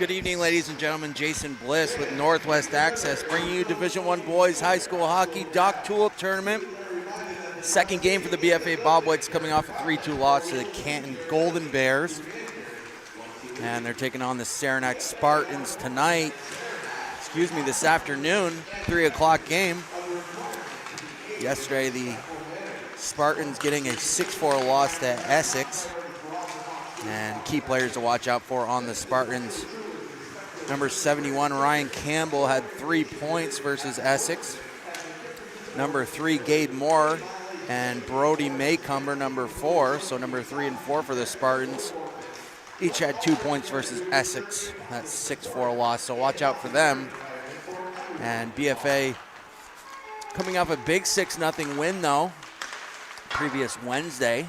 Good evening, ladies and gentlemen. Jason Bliss with Northwest Access, bringing you Division I Boys High School Hockey Doc Tulip Tournament. Second game for the BFA Bobwhites, coming off a 3-2 loss to the Canton Golden Bears. And they're taking on the Saranac Spartans tonight. This afternoon, 3 o'clock game. Yesterday, the Spartans getting a 6-4 loss to Essex. And key players to watch out for on the Spartans. Number 71, Ryan Campbell, had 3 points versus Essex. Number 3, Gabe Moore, and Brody Maycumber, number 4. So number 3 and 4 for the Spartans. Each had 2 points versus Essex. That's 6-4 loss, so watch out for them. And BFA coming off a big 6-0 win, though, previous Wednesday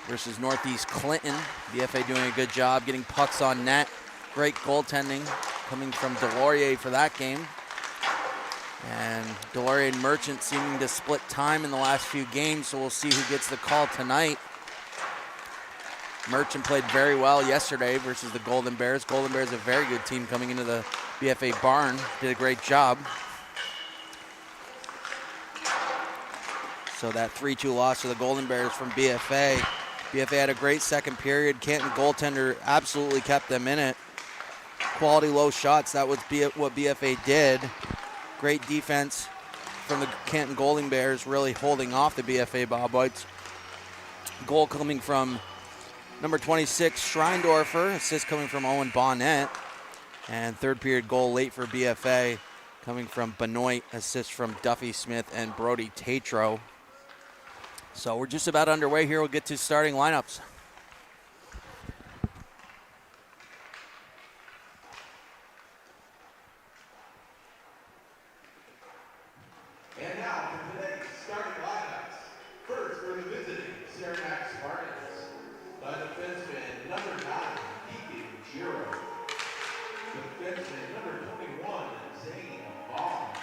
versus Northeast Clinton. BFA doing a good job getting pucks on net. Great goaltending coming from Delorier for that game. And Delorier and Merchant seeming to split time in the last few games, so we'll see who gets the call tonight. Merchant played very well yesterday versus the Golden Bears. Golden Bears, a very good team coming into the BFA barn. Did a great job. So that 3-2 loss to the Golden Bears from BFA. BFA had a great second period. Canton goaltender absolutely kept them in it. Quality low shots, that was what BFA did. Great defense from the Canton Golden Bears, really holding off the BFA Bobwhites. Goal coming from number 26, Schreindorfer. Assist coming from Owen Bonnet. And third period goal late for BFA coming from Benoit. Assist from Duffy Smith and Brody Tatro. So we're just about underway here. We'll get to starting lineups. And now for today's starting lineups. First, for the visiting Saranac Spartans, the defenseman number 9, Deacon Giro. The defenseman number 21, Zane Baum.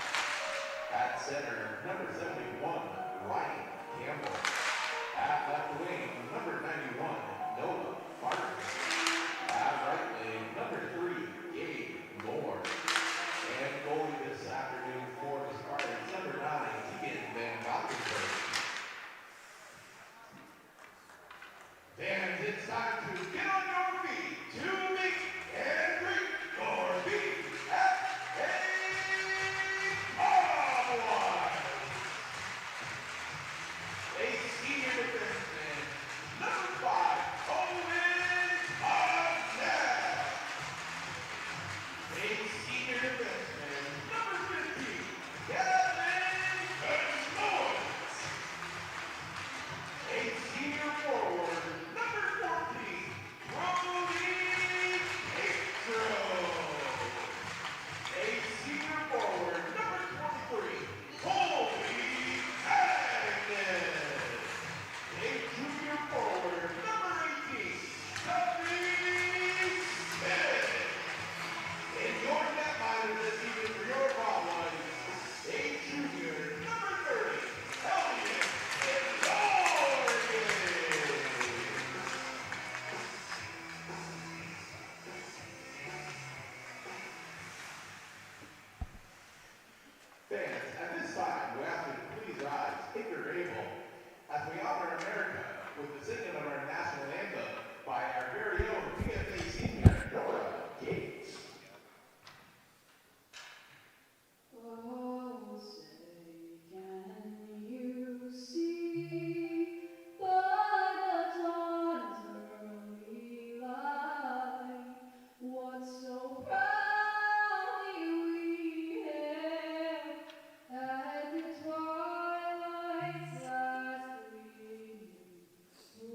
At center, number 71, Ryan Campbell. At left wing, number 91, Noah Martin. At right wing, number 3, Gabe Moore. And goalie this afternoon for the Spartans, number 9, Tegan Van Valkenburg. Fans, it's time to get on your feet to meet and greet your BFA Bobwhite. A senior defenseman, number 5, Owen Bonnet. A senior defenseman, number 15, Kevin Benoit. A senior forward, number 14, Brody Tatro. A senior forward, number 23, Colby Agnes. A junior forward, number 18, Duffy Smith. And your netminder this evening for your Bobwhites, a junior, number 30, Elliot Delorier. Fans, at this time, we ask you to please rise, if you're able, as we honor America with the singing of our national anthem by our very own BFA senior, Nora Gates. Oh, say, can you see by the dawn's early light what so proudly we hailed at the twilight's last gleaming, who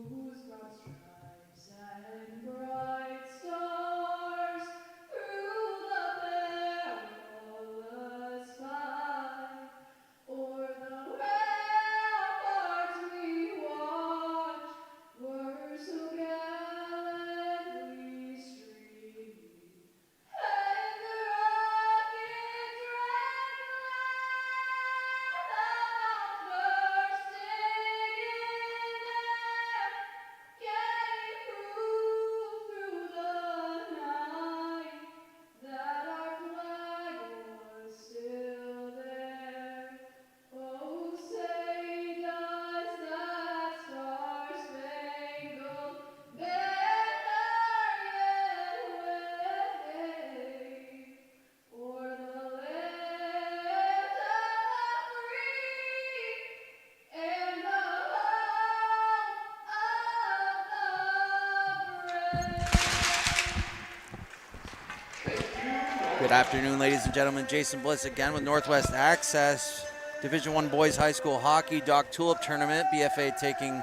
Good afternoon, ladies and gentlemen. Jason Bliss again with Northwest Access. Division I Boys High School Hockey Doc Tulip Tournament. BFA taking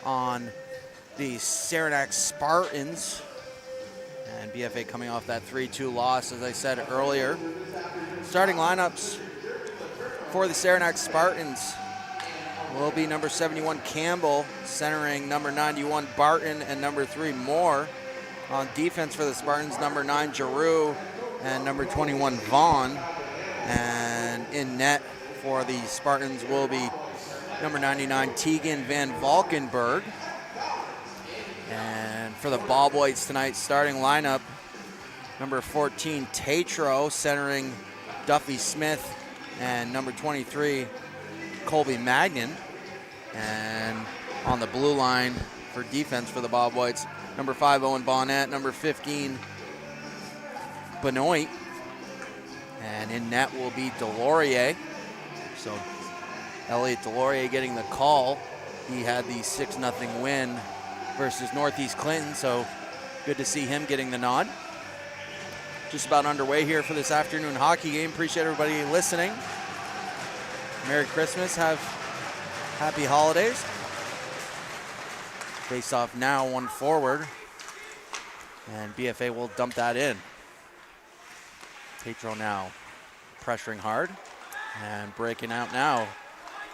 on the Saranac Spartans. And BFA coming off that 3-2 loss, as I said earlier. Starting lineups for the Saranac Spartans will be number 71 Campbell, centering number 91 Barton, and number 3 Moore. On defense for the Spartans, number 9 Giroux and number 21 Vaughn. And in net for the Spartans will be number 99 Tegan Van Valkenburg. And for the Bobwhites tonight, starting lineup, number 14 Tatro, centering Duffy Smith, and number 23 Colby Magnan. And on the blue line for defense for the Bobwhites, number 5 Owen Bonnet, number 15 Benoit, and in net will be Delorier. So Elliot Delorier getting the call. He had the 6-0 win versus Northeast Clinton, so good to see him getting the nod. Just about underway here for this afternoon hockey game. Appreciate everybody listening. Merry Christmas, have happy holidays. Face off now, one forward, and BFA will dump that in. Tatro now pressuring hard, and breaking out now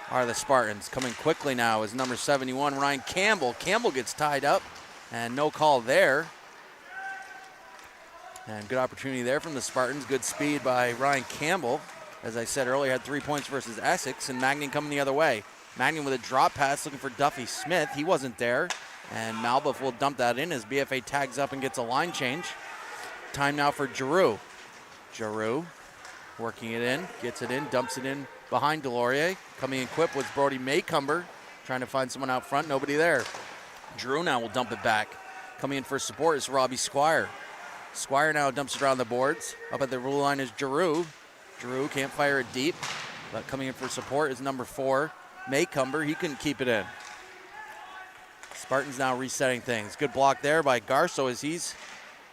are the Spartans. Coming quickly now is number 71 Ryan Campbell. Campbell gets tied up, and no call there. And good opportunity there from the Spartans. Good speed by Ryan Campbell. As I said earlier, had 3 points versus Essex, and Magnan coming the other way. Magnan with a drop pass looking for Duffy Smith. He wasn't there, and Malbuff will dump that in as BFA tags up and gets a line change. Time now for Giroux. Giroux working it in, gets it in, dumps it in behind Delorier. Coming in quick was Brody Maycumber, trying to find someone out front, nobody there. Giroux now will dump it back. Coming in for support is Robbie Squire. Squire now dumps it around the boards. Up at the rule line is Giroux. Giroux can't fire it deep, but coming in for support is number 4 Maycumber. He couldn't keep it in. Spartans now resetting things. Good block there by Garso as he's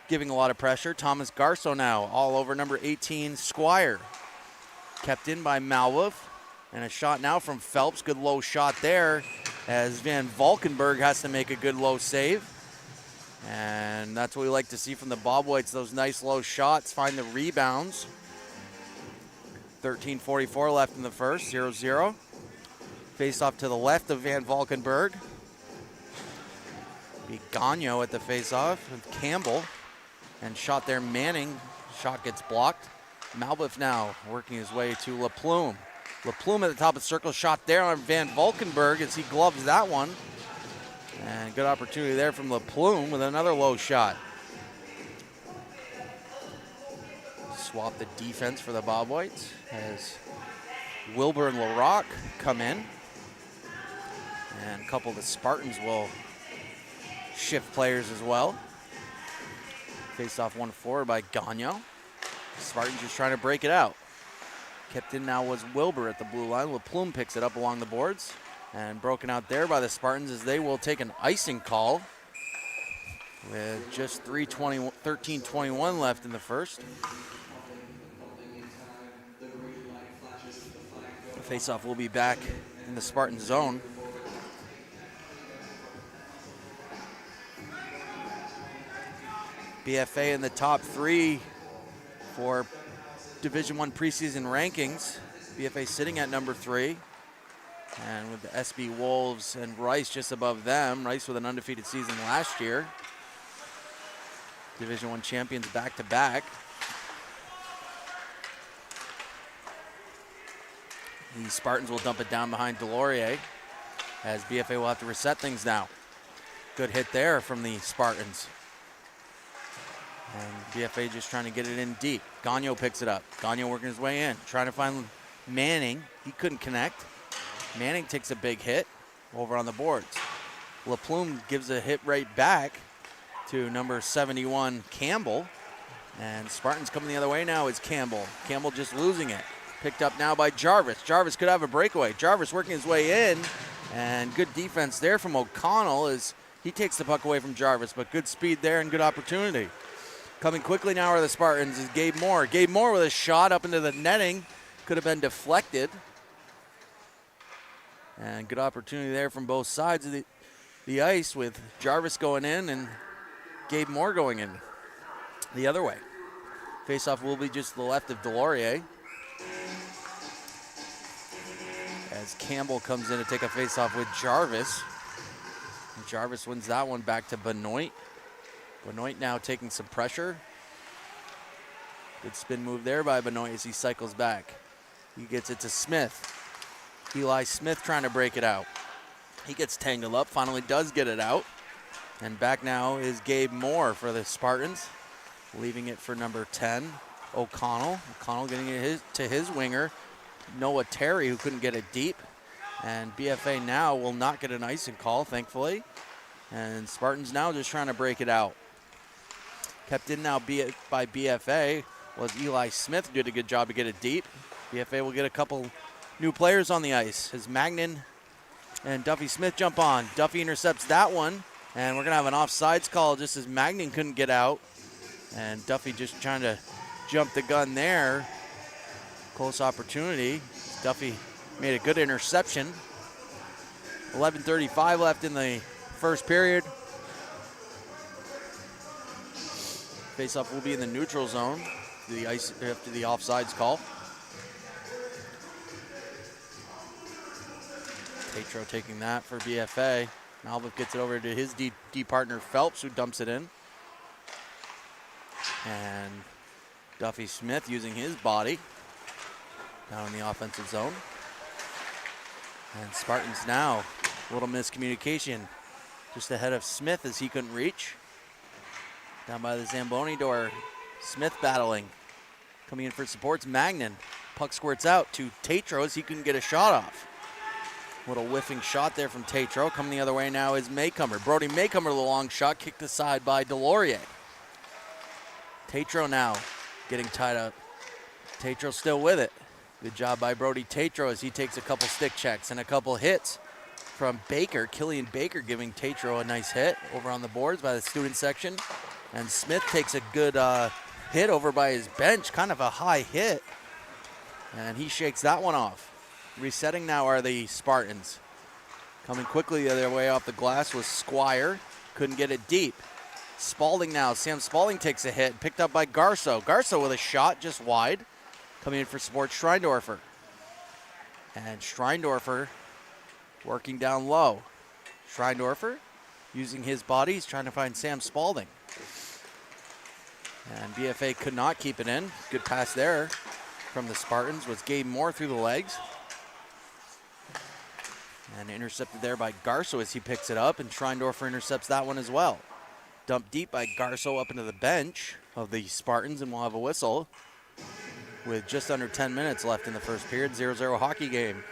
giving a lot of pressure. Thomas Garso now all over number 18 Squire. Kept in by Malwolf, and a shot now from Phelps. Good low shot there as Van Valkenburg has to make a good low save. And that's what we like to see from the Bobwhites, those nice low shots, find the rebounds. 13:44 left in the first, 0-0. Face off to the left of Van Valkenburg. Be Gagno at the face-off with Campbell. And shot there, Manning. Shot gets blocked. Malbuff now working his way to LaPlume. LaPlume at the top of the circle. Shot there on Van Valkenburg as he gloves that one. And good opportunity there from LaPlume with another low shot. Swap the defense for the Bobwhites as Wilbur and LaRock come in. And a couple of the Spartans will shift players as well. Face off one forward by Gagno. Spartans just trying to break it out. Kept in now was Wilbur at the blue line. LaPlume picks it up along the boards. And broken out there by the Spartans as they will take an icing call with just 13:21 left in the first. The face-off will be back in the Spartan zone. BFA in the top 3 for Division I preseason rankings. BFA sitting at number 3. And with the SB Wolves and Rice just above them. Rice with an undefeated season last year. Division I champions back-to-back. The Spartans will dump it down behind Delorier as BFA will have to reset things now. Good hit there from the Spartans. And BFA just trying to get it in deep. Gagno picks it up. Gagno working his way in, trying to find Manning. He couldn't connect. Manning takes a big hit over on the boards. LaPlume gives a hit right back to number 71 Campbell. And Spartans coming the other way now is Campbell. Campbell just losing it. Picked up now by Jarvis. Jarvis could have a breakaway. Jarvis working his way in. And good defense there from O'Connell as he takes the puck away from Jarvis. But good speed there and good opportunity. Coming quickly now are the Spartans is Gabe Moore. Gabe Moore with a shot up into the netting. Could have been deflected. And good opportunity there from both sides of the ice with Jarvis going in and Gabe Moore going in the other way. Faceoff will be just to the left of Delorier. As Campbell comes in to take a faceoff with Jarvis. And Jarvis wins that one back to Benoit. Benoit now taking some pressure. Good spin move there by Benoit as he cycles back. He gets it to Smith. Eli Smith trying to break it out. He gets tangled up, finally does get it out. And back now is Gabe Moore for the Spartans. Leaving it for number 10, O'Connell. O'Connell getting it to his winger, Noah Terry, who couldn't get it deep. And BFA now will not get an icing call, thankfully. And Spartans now just trying to break it out. Kept in now by BFA was Eli Smith, who did a good job to get it deep. BFA will get a couple new players on the ice as Magnan and Duffy Smith jump on. Duffy intercepts that one, and we're going to have an offsides call just as Magnan couldn't get out. And Duffy just trying to jump the gun there. Close opportunity. Duffy made a good interception. 11:35 left in the first period. Faceoff will be in the neutral zone after the offsides call. Tatro taking that for BFA. Malbuff gets it over to his D partner Phelps, who dumps it in. And Duffy Smith using his body down in the offensive zone. And Spartans now, a little miscommunication just ahead of Smith as he couldn't reach. Down by the Zamboni door, Smith battling. Coming in for supports, Magnan. Puck squirts out to Tatro as he couldn't get a shot off. Little whiffing shot there from Tatro. Coming the other way now is Maycomer. Brody Maycomer, the long shot, kicked aside by Delorier. Tatro now getting tied up. Tatro still with it. Good job by Brody Tatro as he takes a couple stick checks and a couple hits from Baker. Killian Baker giving Tatro a nice hit over on the boards by the student section. And Smith takes a good hit over by his bench, kind of a high hit. And he shakes that one off. Resetting now are the Spartans. Coming quickly the other way off the glass was Squire. Couldn't get it deep. Spalding now. Sam Spalding takes a hit, picked up by Garso. Garso with a shot just wide. Coming in for support, Schreindorfer. And Schreindorfer working down low. Schreindorfer using his body. He's trying to find Sam Spalding. And BFA could not keep it in. Good pass there from the Spartans was Gabe Moore through the legs. And intercepted there by Garso as he picks it up, and Schreindorfer intercepts that one as well. Dumped deep by Garso up into the bench of the Spartans, and we'll have a whistle with just under 10 minutes left in the first period. 0-0 hockey game.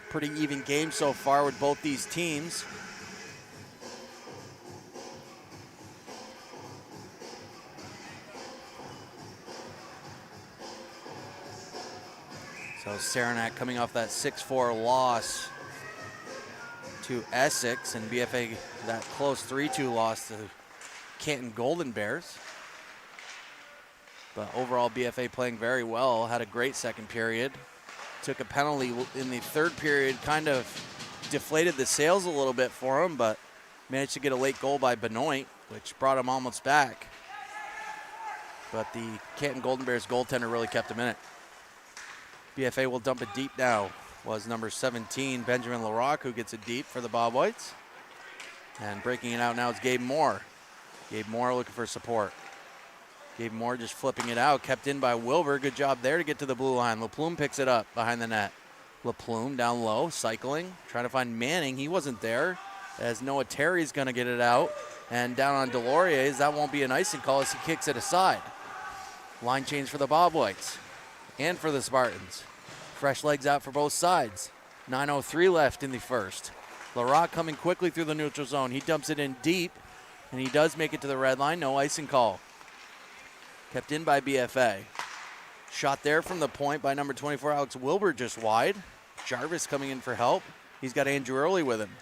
Pretty even game so far with both these teams. So Saranac coming off that 6-4 loss to Essex, and BFA that close 3-2 loss to Canton Golden Bears. But overall, BFA playing very well, had a great second period. Took a penalty in the third period, kind of deflated the sails a little bit for him, but managed to get a late goal by Benoit, which brought him almost back. But the Canton Golden Bears goaltender really kept him in it. BFA will dump it deep now. Was number 17, Benjamin Larocque, who gets it deep for the Bobwhites. And breaking it out now is Gabe Moore. Gabe Moore looking for support. Gabe Moore just flipping it out, kept in by Wilbur. Good job there to get to the blue line. LaPlume picks it up behind the net. LaPlume down low, cycling, trying to find Manning. He wasn't there, as Noah Terry's going to get it out. And down on Delorier's, that won't be an icing call as he kicks it aside. Line change for the Bobwhites and for the Spartans. Fresh legs out for both sides. 9:03 left in the first. Larocque coming quickly through the neutral zone. He dumps it in deep, and he does make it to the red line. No icing call. Kept in by BFA. Shot there from the point by number 24, Alex Wilbur, just wide. Jarvis coming in for help. He's got Andrew Early with him.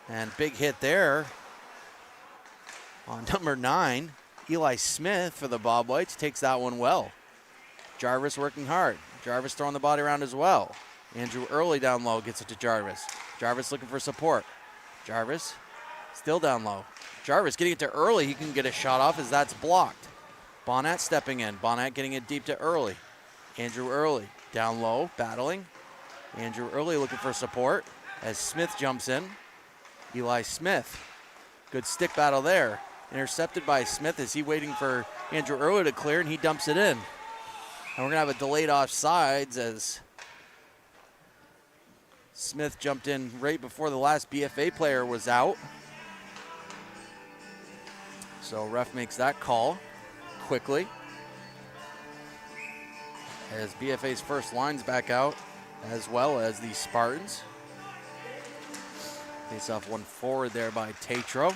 And big hit there On number 9, Eli Smith for the Bobwhites takes that one well. Jarvis working hard. Jarvis throwing the body around as well. Andrew Early down low gets it to Jarvis. Jarvis looking for support. Jarvis still down low. Jarvis getting it to Early. He can get a shot off as that's blocked. Bonnet stepping in. Bonnet getting it deep to Early. Andrew Early down low, battling. Andrew Early looking for support as Smith jumps in. Eli Smith. Good stick battle there. Intercepted by Smith as he waiting for Andrew Early to clear, and he dumps it in. And we're going to have a delayed offsides as Smith jumped in right before the last BFA player was out. So ref makes that call quickly. As BFA's first line's back out, as well as the Spartans. Face off one forward there by Tatro.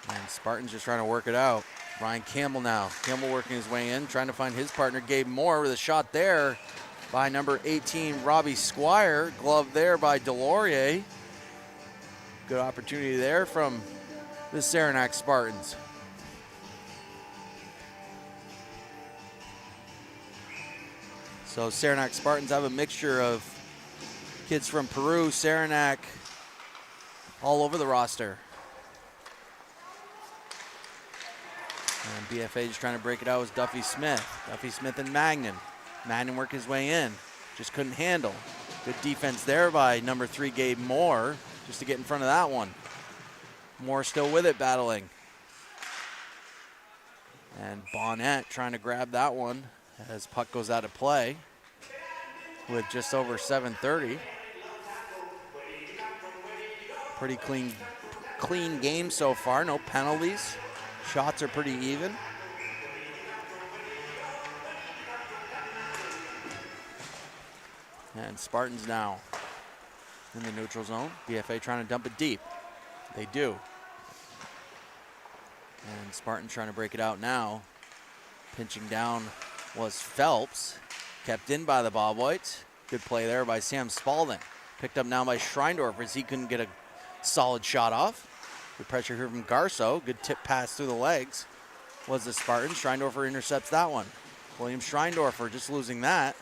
And Spartans just trying to work it out. Ryan Campbell now. Campbell working his way in, trying to find his partner, Gabe Moore, with a shot there by number 18, Robbie Squire. Glove there by Delorier. Good opportunity there from the Saranac Spartans. So Saranac Spartans have a mixture of kids from Peru, Saranac, all over the roster. And BFA just trying to break it out was Duffy Smith. Duffy Smith and Magnan. Magnan working his way in. Just couldn't handle. Good defense there by number 3, Gabe Moore, just to get in front of that one. Moore still with it, battling. And Bonnet trying to grab that one as puck goes out of play with just over 7:30. Pretty clean game so far, no penalties. Shots are pretty even. And Spartans now in the neutral zone. BFA trying to dump it deep. They do. And Spartans trying to break it out now. Pinching down was Phelps. Kept in by the Bobwhites. Good play there by Sam Spalding. Picked up now by Schreindorf as he couldn't get a solid shot off. Good pressure here from Garso. Good tip pass through the legs was the Spartans. Schreindorfer intercepts that one. William Schreindorfer just losing that.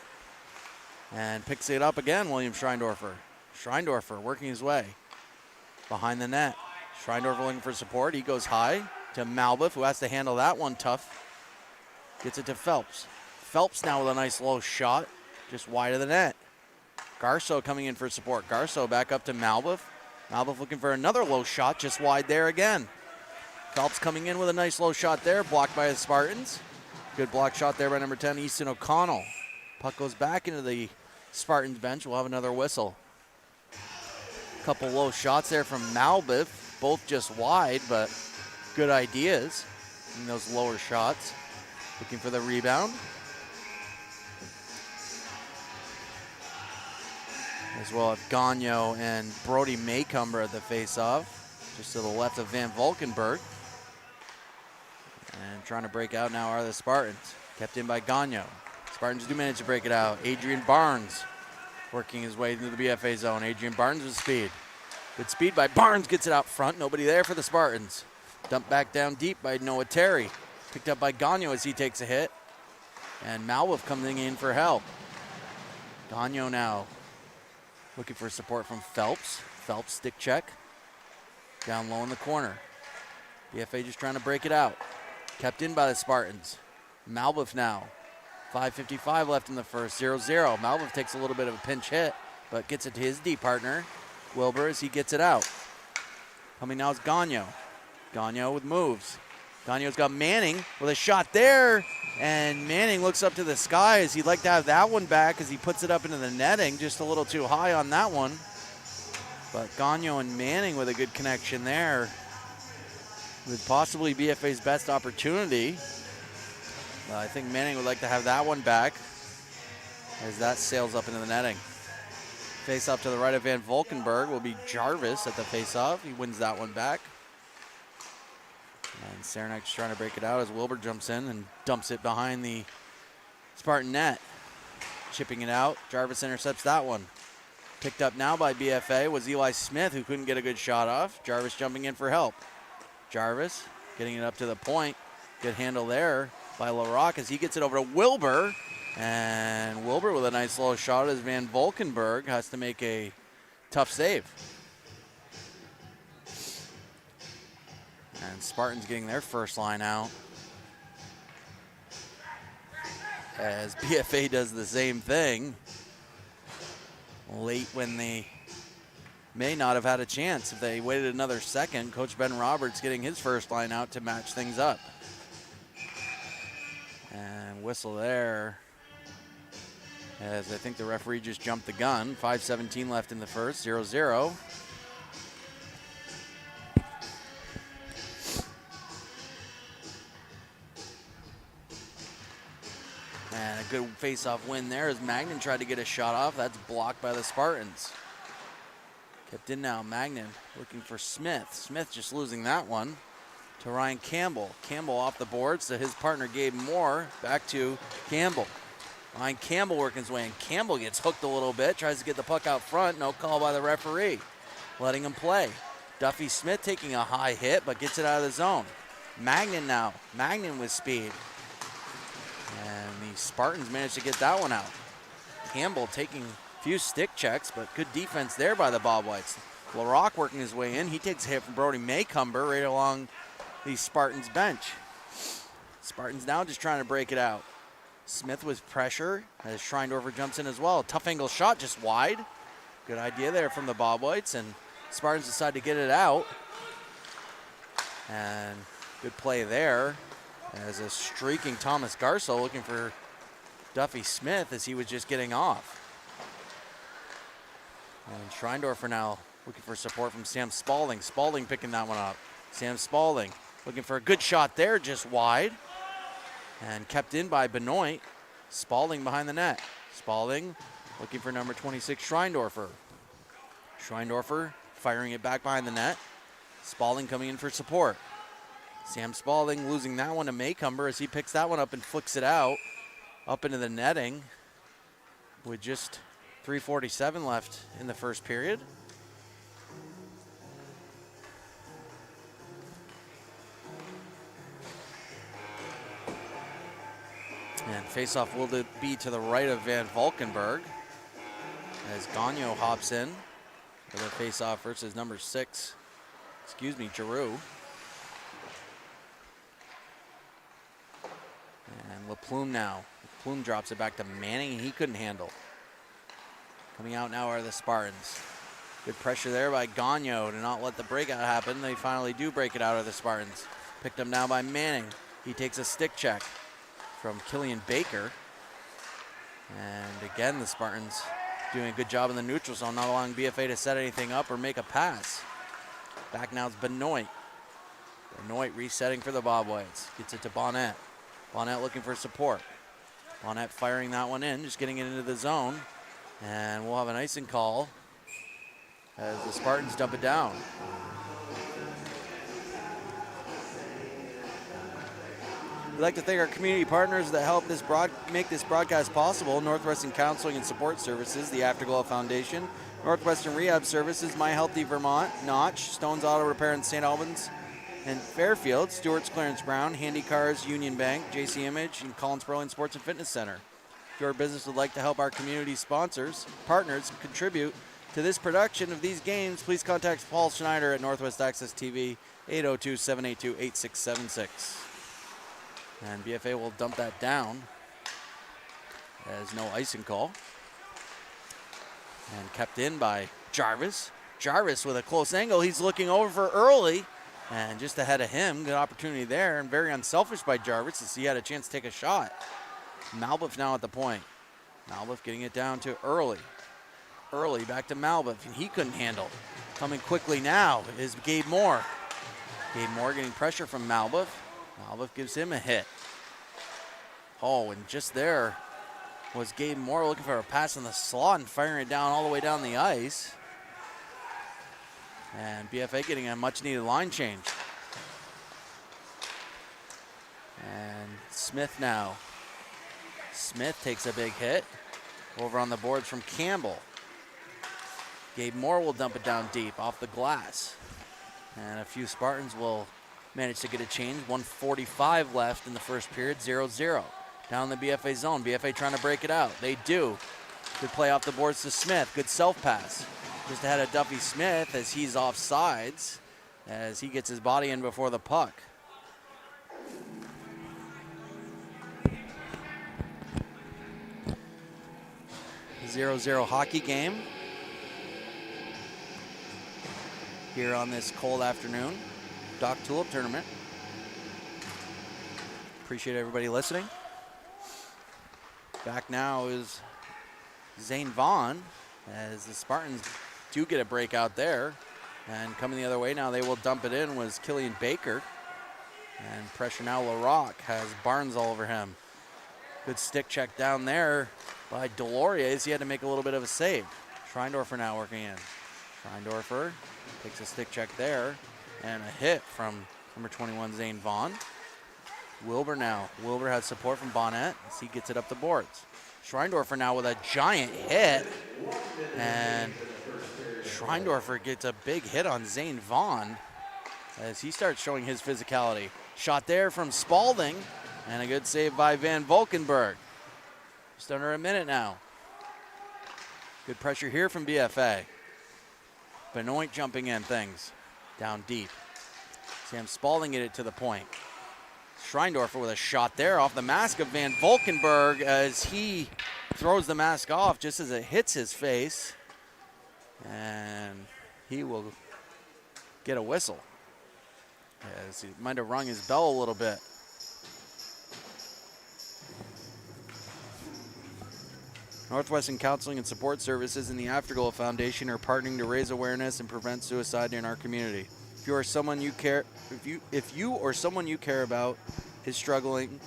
And picks it up again, William Schreindorfer. Schreindorfer working his way behind the net. Schreindorfer looking for support. He goes high to Malbuff, who has to handle that one tough. Gets it to Phelps. Phelps now with a nice low shot, just wide of the net. Garso coming in for support. Garso back up to Malbuff. Malbuff looking for another low shot, just wide there again. Phelps coming in with a nice low shot there, blocked by the Spartans. Good block shot there by number 10, Easton O'Connell. Puck goes back into the Spartans bench. We'll have another whistle. Couple low shots there from Malbuff, both just wide, but good ideas in those lower shots. Looking for the rebound. As well as Gagno and Brody Maycumber at the face-off, just to the left of Van Valkenburg. And trying to break out now are the Spartans. Kept in by Gagno. Spartans do manage to break it out. Adrian Barnes working his way into the BFA zone. Adrian Barnes with speed. Good speed by Barnes, gets it out front. Nobody there for the Spartans. Dumped back down deep by Noah Terry. Picked up by Gagno as he takes a hit. And Malwolf coming in for help. Gagno now looking for support from Phelps. Phelps stick check. Down low in the corner. BFA just trying to break it out. Kept in by the Spartans. Malbuff now. 5:55 left in the first, 0-0. Malbuff takes a little bit of a pinch hit, but gets it to his D partner, Wilbur, as he gets it out. Coming now is Gagno. Gagno with moves. Gagno's got Manning with a shot there, and Manning looks up to the sky as he'd like to have that one back as he puts it up into the netting, just a little too high on that one. But Gagno and Manning with a good connection there, with possibly BFA's best opportunity. I think Manning would like to have that one back as that sails up into the netting. Face-off to the right of Van Valkenburg will be Jarvis at the face-off. He wins that one back. And Saranac's trying to break it out as Wilbur jumps in and dumps it behind the Spartan net. Chipping it out. Jarvis intercepts that one. Picked up now by BFA was Eli Smith, who couldn't get a good shot off. Jarvis jumping in for help. Jarvis getting it up to the point. Good handle there by LaRock as he gets it over to Wilbur. And Wilbur with a nice low shot as Van Valkenburg has to make a tough save. And Spartans getting their first line out. As BFA does the same thing. Late when they may not have had a chance. If they waited another second, Coach Ben Roberts getting his first line out to match things up. And whistle there. As I think the referee just jumped the gun. 5:17 left in the first, 0-0. And a good face-off win there as Magnan tried to get a shot off. That's blocked by the Spartans. Kept in now, Magnan looking for Smith. Smith just losing that one to Ryan Campbell. Campbell off the boards to his partner Gabe Moore. Back to Campbell. Ryan Campbell working his way in. Campbell gets hooked a little bit, tries to get the puck out front. No call by the referee, letting him play. Duffy Smith taking a high hit, but gets it out of the zone. Magnan now. Magnan with speed. And the Spartans managed to get that one out. Campbell taking a few stick checks, but good defense there by the Bobwhites. LaRock working his way in. He takes a hit from Brody Maycumber right along the Spartans bench. Spartans now just trying to break it out. Smith with pressure as Schreindorfer jumps in as well. Tough angle shot just wide. Good idea there from the Bobwhites, and Spartans decide to get it out. And good play there as a streaking Thomas Garso looking for Duffy Smith as he was just getting off. And Schreindorfer now looking for support from Sam Spalding. Spalding picking that one up. Sam Spalding looking for a good shot there, just wide. And kept in by Benoit. Spalding behind the net. Spalding looking for number 26, Schreindorfer. Schreindorfer firing it back behind the net. Spalding coming in for support. Sam Spalding losing that one to Maycumber as he picks that one up and flicks it out up into the netting with just 3:47 left in the first period. And faceoff will be to the right of Van Valkenburg as Gagnon hops in for the faceoff versus number 6, Giroux. And LaPlume now. LaPlume drops it back to Manning, and he couldn't handle. Coming out now are the Spartans. Good pressure there by Gagnon to not let the breakout happen. They finally do break it out of the Spartans. Picked up now by Manning. He takes a stick check from Killian Baker. And again, the Spartans doing a good job in the neutral zone, not allowing BFA to set anything up or make a pass. Back now is Benoit. Benoit resetting for the Bobwhites. Gets it to Bonnet. Bonnet looking for support. Bonnet firing that one in, just getting it into the zone. And we'll have an icing call as the Spartans dump it down. We'd like to thank our community partners that help make this broadcast possible: Northwestern Counseling and Support Services, the Afterglow Foundation, Northwestern Rehab Services, My Healthy Vermont, Notch, Stone's Auto Repair in St. Albans and Fairfield, Stewart's Clarence Brown, Handy Cars, Union Bank, JC Image, and Collins Pearline Sports and Fitness Center. If your business would like to help our community partners contribute to this production of these games, please contact Paul Schneider at Northwest Access TV, 802-782-8676. And BFA will dump that down as no icing call. And kept in by Jarvis. Jarvis with a close angle. He's looking over for Early. And just ahead of him, good opportunity there. And very unselfish by Jarvis as he had a chance to take a shot. Malbuff now at the point. Malbuff getting it down to Early. Early back to Malbuff, and he couldn't handle. Coming quickly now is Gabe Moore. Gabe Moore getting pressure from Malbuff. Malbuff gives him a hit. Oh, and just there was Gabe Moore looking for a pass in the slot and firing it down all the way down the ice. And BFA getting a much-needed line change. And Smith now. Smith takes a big hit over on the boards from Campbell. Gabe Moore will dump it down deep off the glass. And a few Spartans will managed to get a change. 1:45 left in the first period, 0-0. Down the BFA zone, BFA trying to break it out. They do. Good play off the boards to Smith. Good self-pass. Just ahead of Duffy Smith as he's off sides, as he gets his body in before the puck. .0-0 hockey game here on this cold afternoon. Doc Tulip tournament. Appreciate everybody listening. Back now is Zane Vaughn as the Spartans do get a break out there. And coming the other way now, they will dump it in, was Killian Baker. And pressure now, LaRock has Barnes all over him. Good stick check down there by Delorier. He had to make a little bit of a save. Schreindorfer now working in. Schreindorfer takes a stick check there. And a hit from number 21, Zane Vaughn. Wilbur now. Wilbur has support from Bonnet as he gets it up the boards. Schreindorfer now with a giant hit. And Schreindorfer gets a big hit on Zane Vaughn as he starts showing his physicality. Shot there from Spalding. And a good save by Van Valkenburg. Just under a minute now. Good pressure here from BFA. Benoit jumping in things. Down deep. Sam Spalding get it to the point. Schreindorfer with a shot there off the mask of Van Valkenburg as he throws the mask off just as it hits his face. And he will get a whistle. As he might have rung his bell a little bit. Northwestern Counseling and Support Services and the Afterglow Foundation are partnering to raise awareness and prevent suicide in our community. If you or someone you care about is struggling,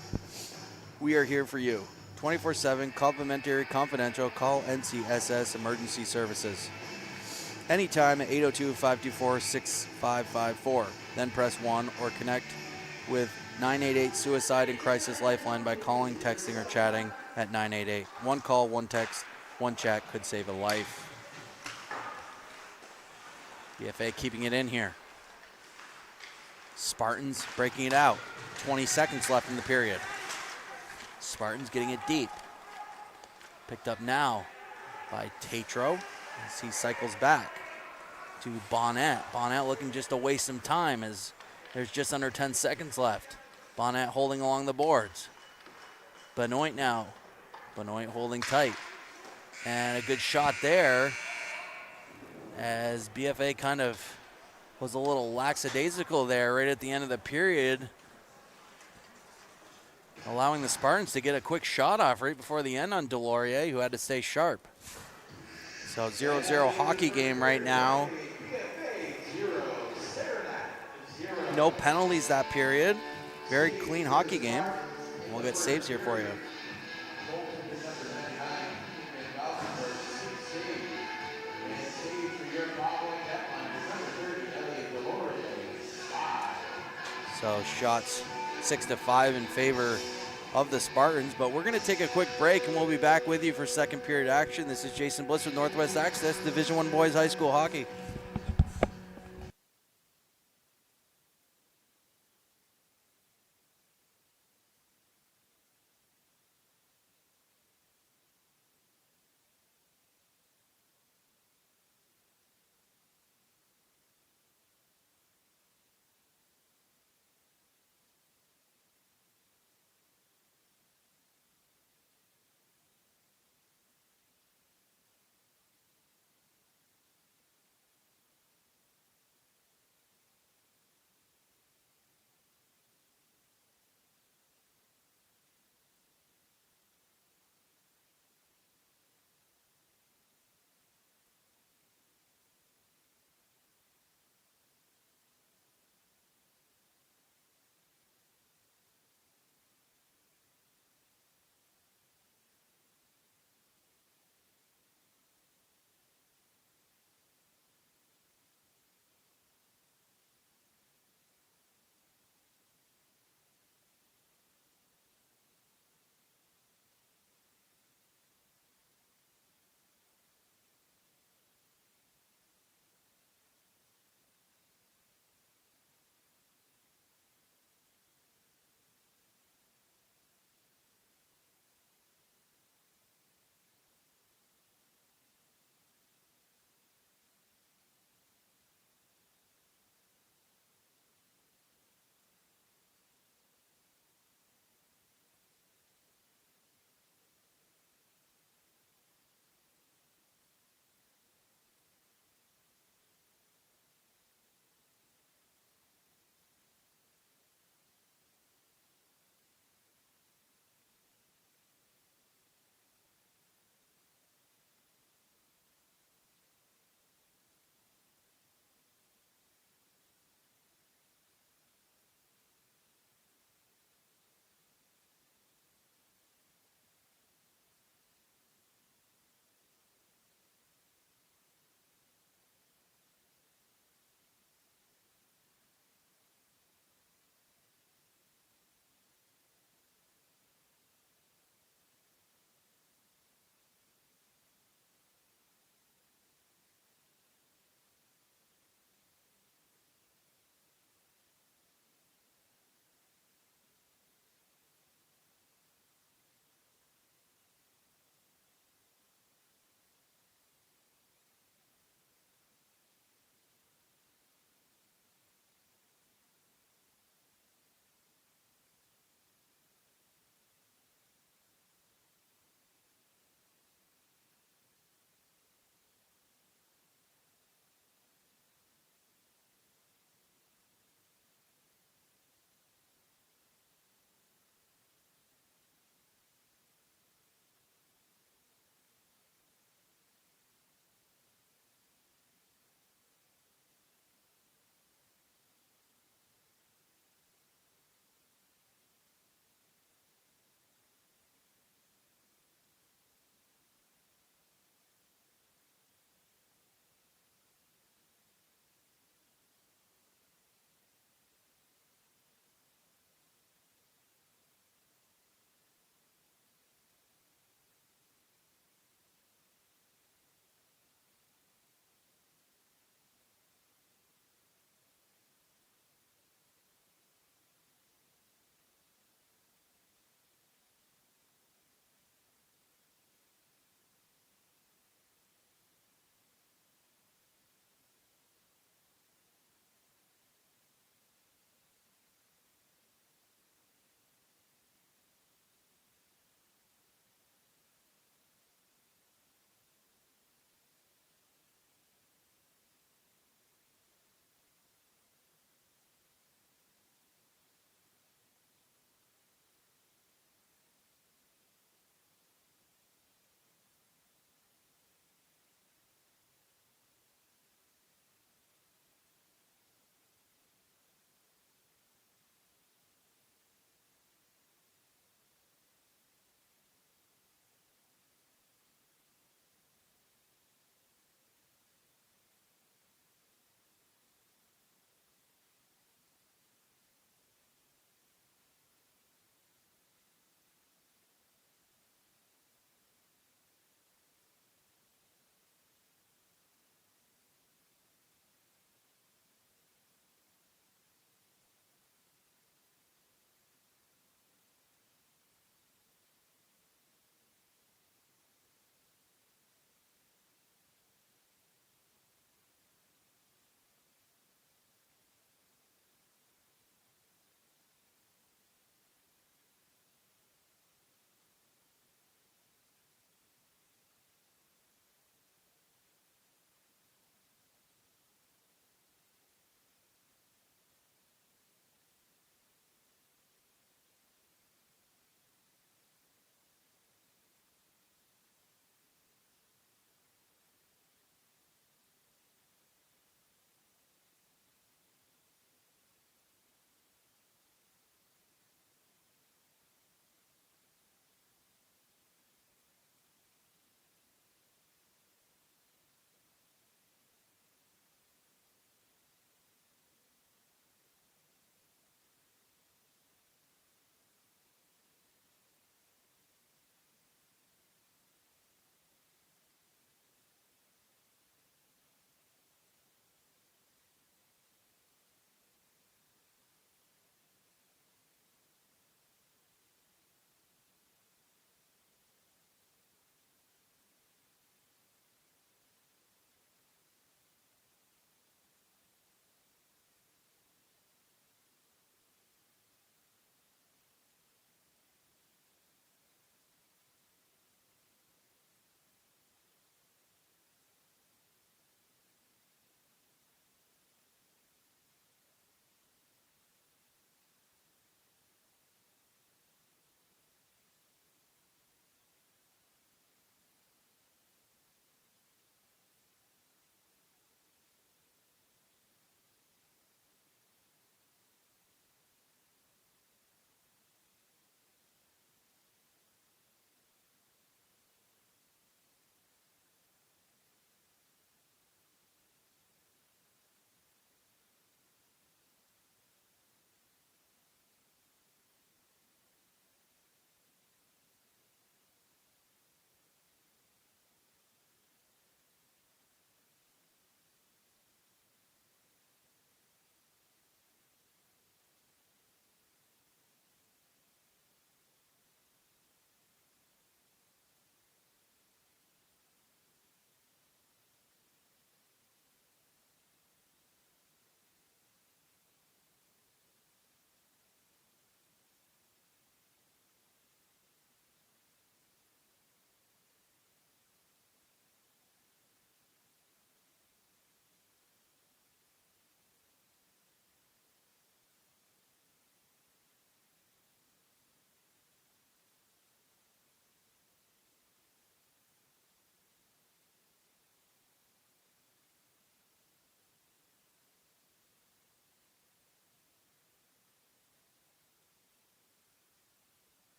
we are here for you. 24/7, complimentary, confidential. Call NCSS Emergency Services. Anytime at 802-524-6554. Then press 1 or connect with 988 Suicide and Crisis Lifeline by calling, texting, or chatting at 988. One call, one text, one chat could save a life. BFA keeping it in here. Spartans breaking it out. 20 seconds left in the period. Spartans getting it deep. Picked up now by Tatro as he cycles back to Bonnet. Bonnet looking just to waste some time as there's just under 10 seconds left. Bonnet holding along the boards. Benoit now. Benoit holding tight. And a good shot there as BFA kind of was a little lackadaisical there right at the end of the period, allowing the Spartans to get a quick shot off right before the end on Delorier, who had to stay sharp. So 0-0 hockey game right now. No penalties that period. Very clean hockey game. We'll get saves here for you. So shots 6-5 in favor of the Spartans, but we're going to take a quick break and we'll be back with you for second period action. This is Jason Bliss with Northwest Access, Division I Boys High School Hockey.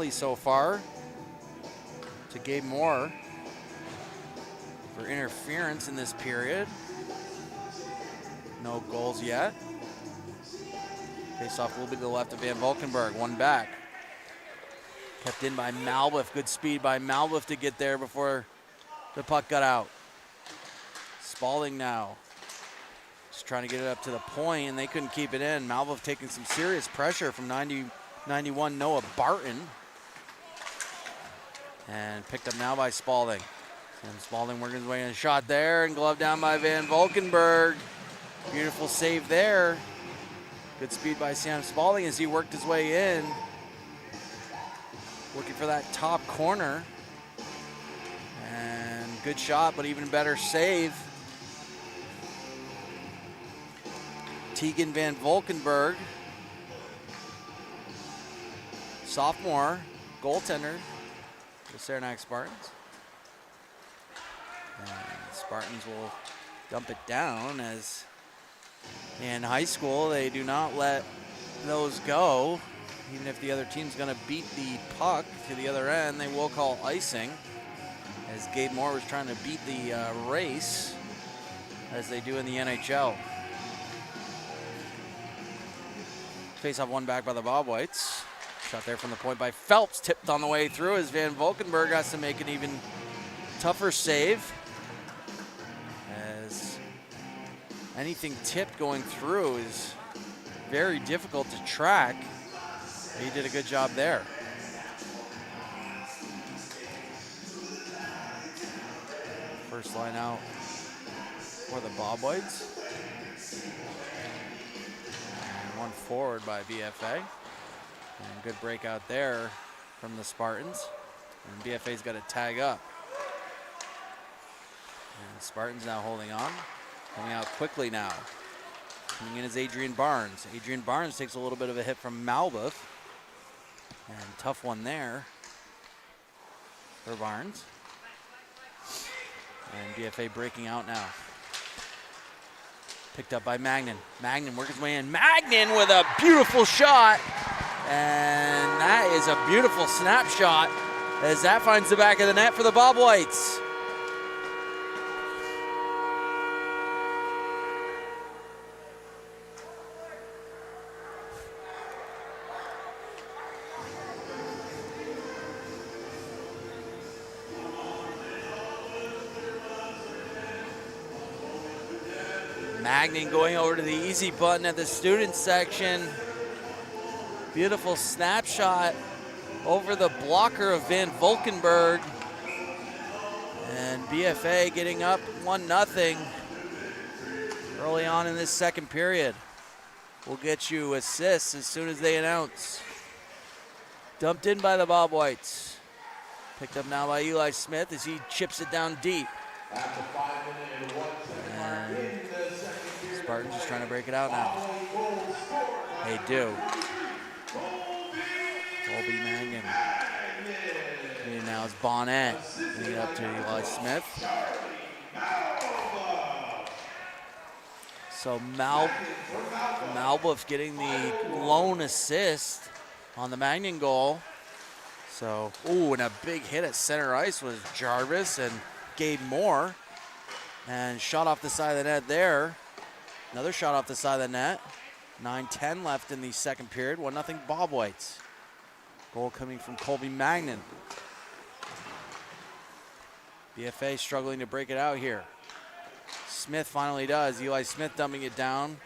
So far to Gabe Moore for interference in this period. No goals yet. Face off a little bit to the left of Van Valkenburg, one back. Kept in by Malbuff, good speed by Malbuff to get there before the puck got out. Spalding now, just trying to get it up to the point, and they couldn't keep it in. Malbuff taking some serious pressure from 91 Noah Barton. And picked up now by Spalding. And Spalding working his way in a shot there, and glove down by Van Valkenburg. Beautiful save there. Good speed by Sam Spalding as he worked his way in. Looking for that top corner. And good shot, but even better save. Tegan Van Valkenburg, sophomore, goaltender for the Saranac Spartans. And the Spartans will dump it down, as in high school they do not let those go. Even if the other team's going to beat the puck to the other end, they will call icing, as Gabe Moore was trying to beat the race, as they do in the NHL. Face off one back by the Bobwhites. Shot there from the point by Phelps, tipped on the way through as Van Valkenburg has to make an even tougher save. As anything tipped going through is very difficult to track. He did a good job there. First line out for the Bobwhites. And one forward by BFA. And good breakout there from the Spartans. And BFA's got to tag up. And the Spartans now holding on. Coming out quickly now. Coming in is Adrian Barnes. Adrian Barnes takes a little bit of a hit from Malbuff. And tough one there for Barnes. And BFA breaking out now. Picked up by Magnan. Magnan working his way in. Magnan with a beautiful shot. And that is a beautiful snapshot as that finds the back of the net for the Bobwhites. Magnan going over to the easy button at the student section. Beautiful snapshot over the blocker of Van Valkenburg. And BFA getting up 1-0 early on in this second period. We'll get you assists as soon as they announce. Dumped in by the Bobwhites. Picked up now by Eli Smith as he chips it down deep. And Spartans just trying to break it out now. They do. Colby Magnan. And now it's Bonnet. Bring it up to Eli Smith. So Malbuff getting the lone assist on the Magnan goal. So, and a big hit at center ice was Jarvis and Gabe Moore. And shot off the side of the net there. Another shot off the side of the net. 9:10 left in the second period. 1-0 Bobwhites. Goal coming from Colby Magnan. BFA struggling to break it out here. Smith finally does. Eli Smith dumping it down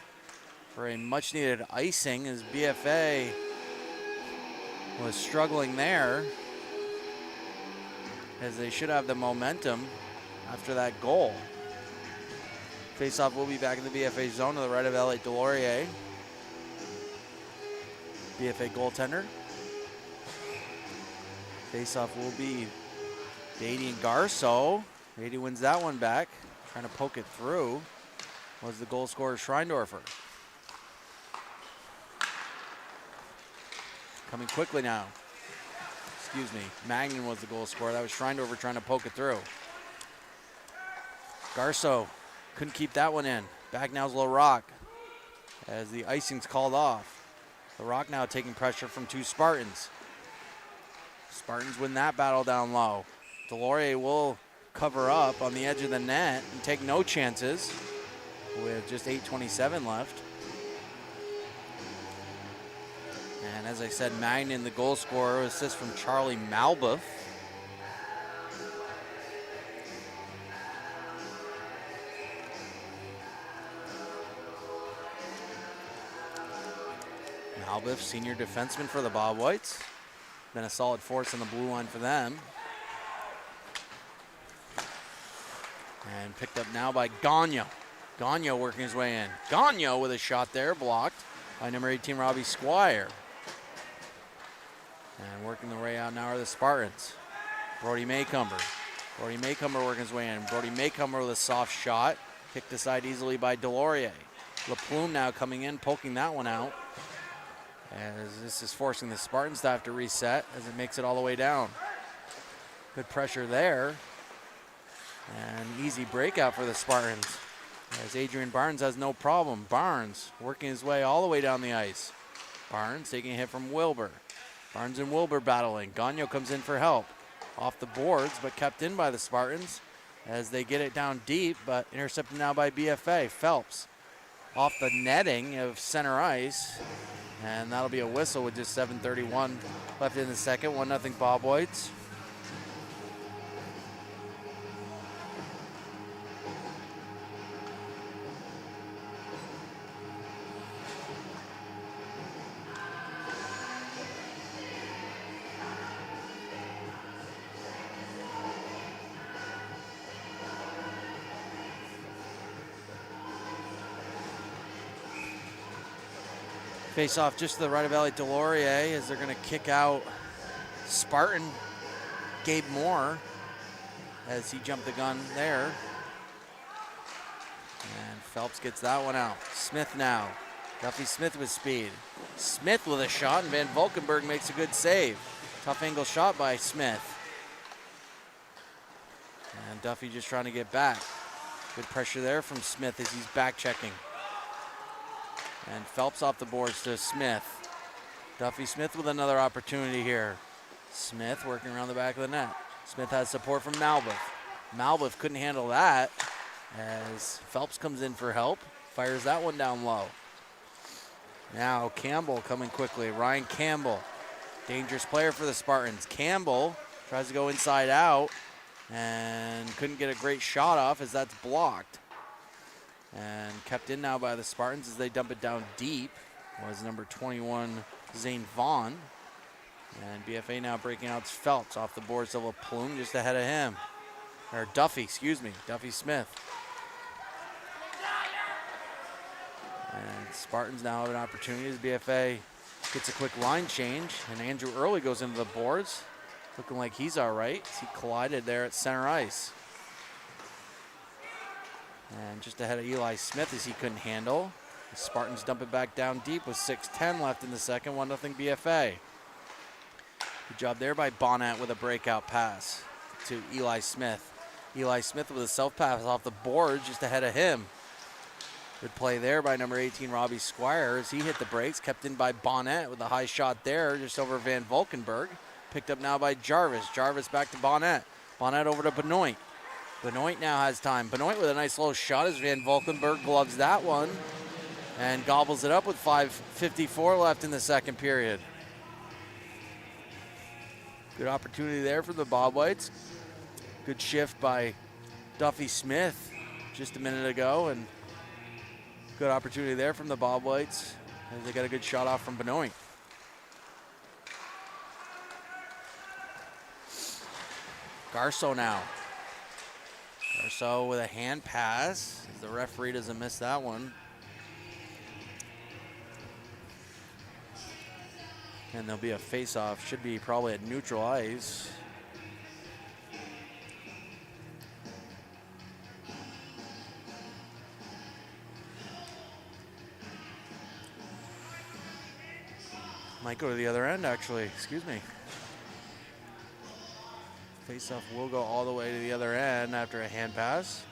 for a much needed icing as BFA was struggling there, as they should have the momentum after that goal. Faceoff will be back in the BFA zone to the right of Elliot Delorier. BFA goaltender. Faceoff will be Beatty and Garso. Beatty wins that one back. Trying to poke it through was the goal scorer Schreindorfer. Coming quickly now. Excuse me. Magnan was the goal scorer. That was Schreindorfer trying to poke it through. Garso couldn't keep that one in. Back now's LaRock as the icing's called off. LaRock now taking pressure from two Spartans. Spartans win that battle down low. Delorier will cover up on the edge of the net and take no chances with just 8:27 left. And as I said, Magnan, the goal scorer, assist from Charlie Malbuff. Malbuff, senior defenseman for the Bobwhites. Been a solid force on the blue line for them. And picked up now by Gagnon. Gagnon working his way in. Gagnon with a shot there, blocked by number 18, Robbie Squire. And working the way out now are the Spartans. Brody Maycumber. Brody Maycumber working his way in. Brody Maycumber with a soft shot. Kicked aside easily by Delorier. LaPlume now coming in, poking that one out. As this is forcing the Spartans to have to reset as it makes it all the way down. Good pressure there. And easy breakout for the Spartans. As Adrian Barnes has no problem. Barnes working his way all the way down the ice. Barnes taking a hit from Wilbur. Barnes and Wilbur battling. Gagnon comes in for help. Off the boards, but kept in by the Spartans as they get it down deep, but intercepted now by BFA. Phelps off the netting of center ice. And that'll be a whistle with just 7:31 left in the second. 1-0 Bobwhites. Face off just to the right of Elliot Delorier as they're going to kick out Spartan Gabe Moore as he jumped the gun there. And Phelps gets that one out. Smith now. Duffy Smith with speed. Smith with a shot, and Van Valkenburg makes a good save. Tough angle shot by Smith. And Duffy just trying to get back. Good pressure there from Smith as he's back checking. And Phelps off the boards to Smith. Duffy Smith with another opportunity here. Smith working around the back of the net. Smith has support from Malbuff. Malbuff couldn't handle that as Phelps comes in for help. Fires that one down low. Now Campbell coming quickly. Ryan Campbell, dangerous player for the Spartans. Campbell tries to go inside out and couldn't get a great shot off as that's blocked. And kept in now by the Spartans as they dump it down deep was number 21, Zane Vaughn. And BFA now breaking out Phelps off the boards of LaPlume just ahead of him. Or Duffy, excuse me, Duffy Smith. And Spartans now have an opportunity as BFA gets a quick line change. And Andrew Early goes into the boards, looking like he's all right. He collided there at center ice. And just ahead of Eli Smith as he couldn't handle. The Spartans dump it back down deep with 6:10 left in the second. 1-0 BFA. Good job there by Bonnet with a breakout pass to Eli Smith. Eli Smith with a self-pass off the board just ahead of him. Good play there by number 18, Robbie Squire, as he hit the brakes. Kept in by Bonnet with a high shot there just over Van Valkenburg. Picked up now by Jarvis. Jarvis back to Bonnet. Bonnet over to Benoit. Benoit now has time. Benoit with a nice low shot as Van Valkenburg gloves that one and gobbles it up with 5:54 left in the second period. Good opportunity there for the Bobwhites. Good shift by Duffy Smith just a minute ago, and good opportunity there from the Bobwhites as they got a good shot off from Benoit. Garceau now. Garceau with a hand pass. The referee doesn't miss that one. And there'll be a face-off. Should be probably at neutral ice. Might go to the other end, actually. Excuse me. Face-off will go all the way to the other end after a hand pass.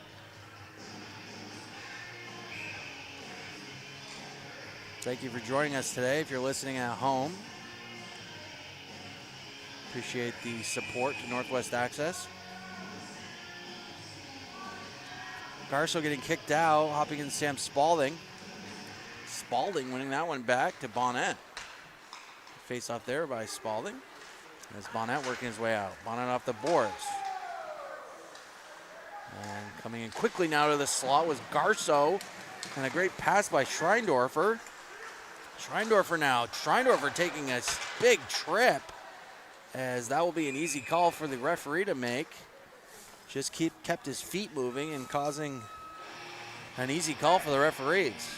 Thank you for joining us today if you're listening at home. Appreciate the support to Northwest Access. Garso getting kicked out, hopping in Sam Spalding. Spalding winning that one back to Bonnet. Face off there by Spalding. As Bonnet working his way out. Bonnet off the boards. And coming in quickly now to the slot was Garso. And a great pass by Schreindorfer. Schreindorfer taking a big trip, as that will be an easy call for the referee to make. Just kept his feet moving and causing an easy call for the referees.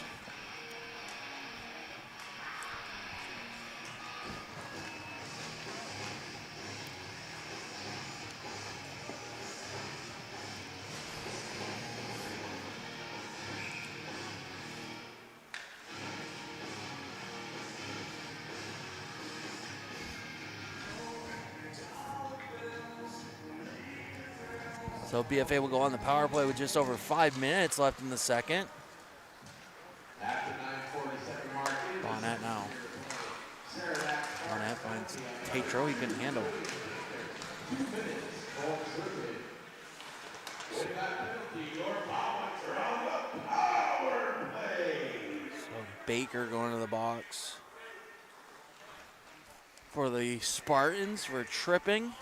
So BFA will go on the power play with just over 5 minutes left in the second. Bonnet now. Bonnet finds Tatro, he couldn't handle it. So Baker going to the box for the Spartans for tripping.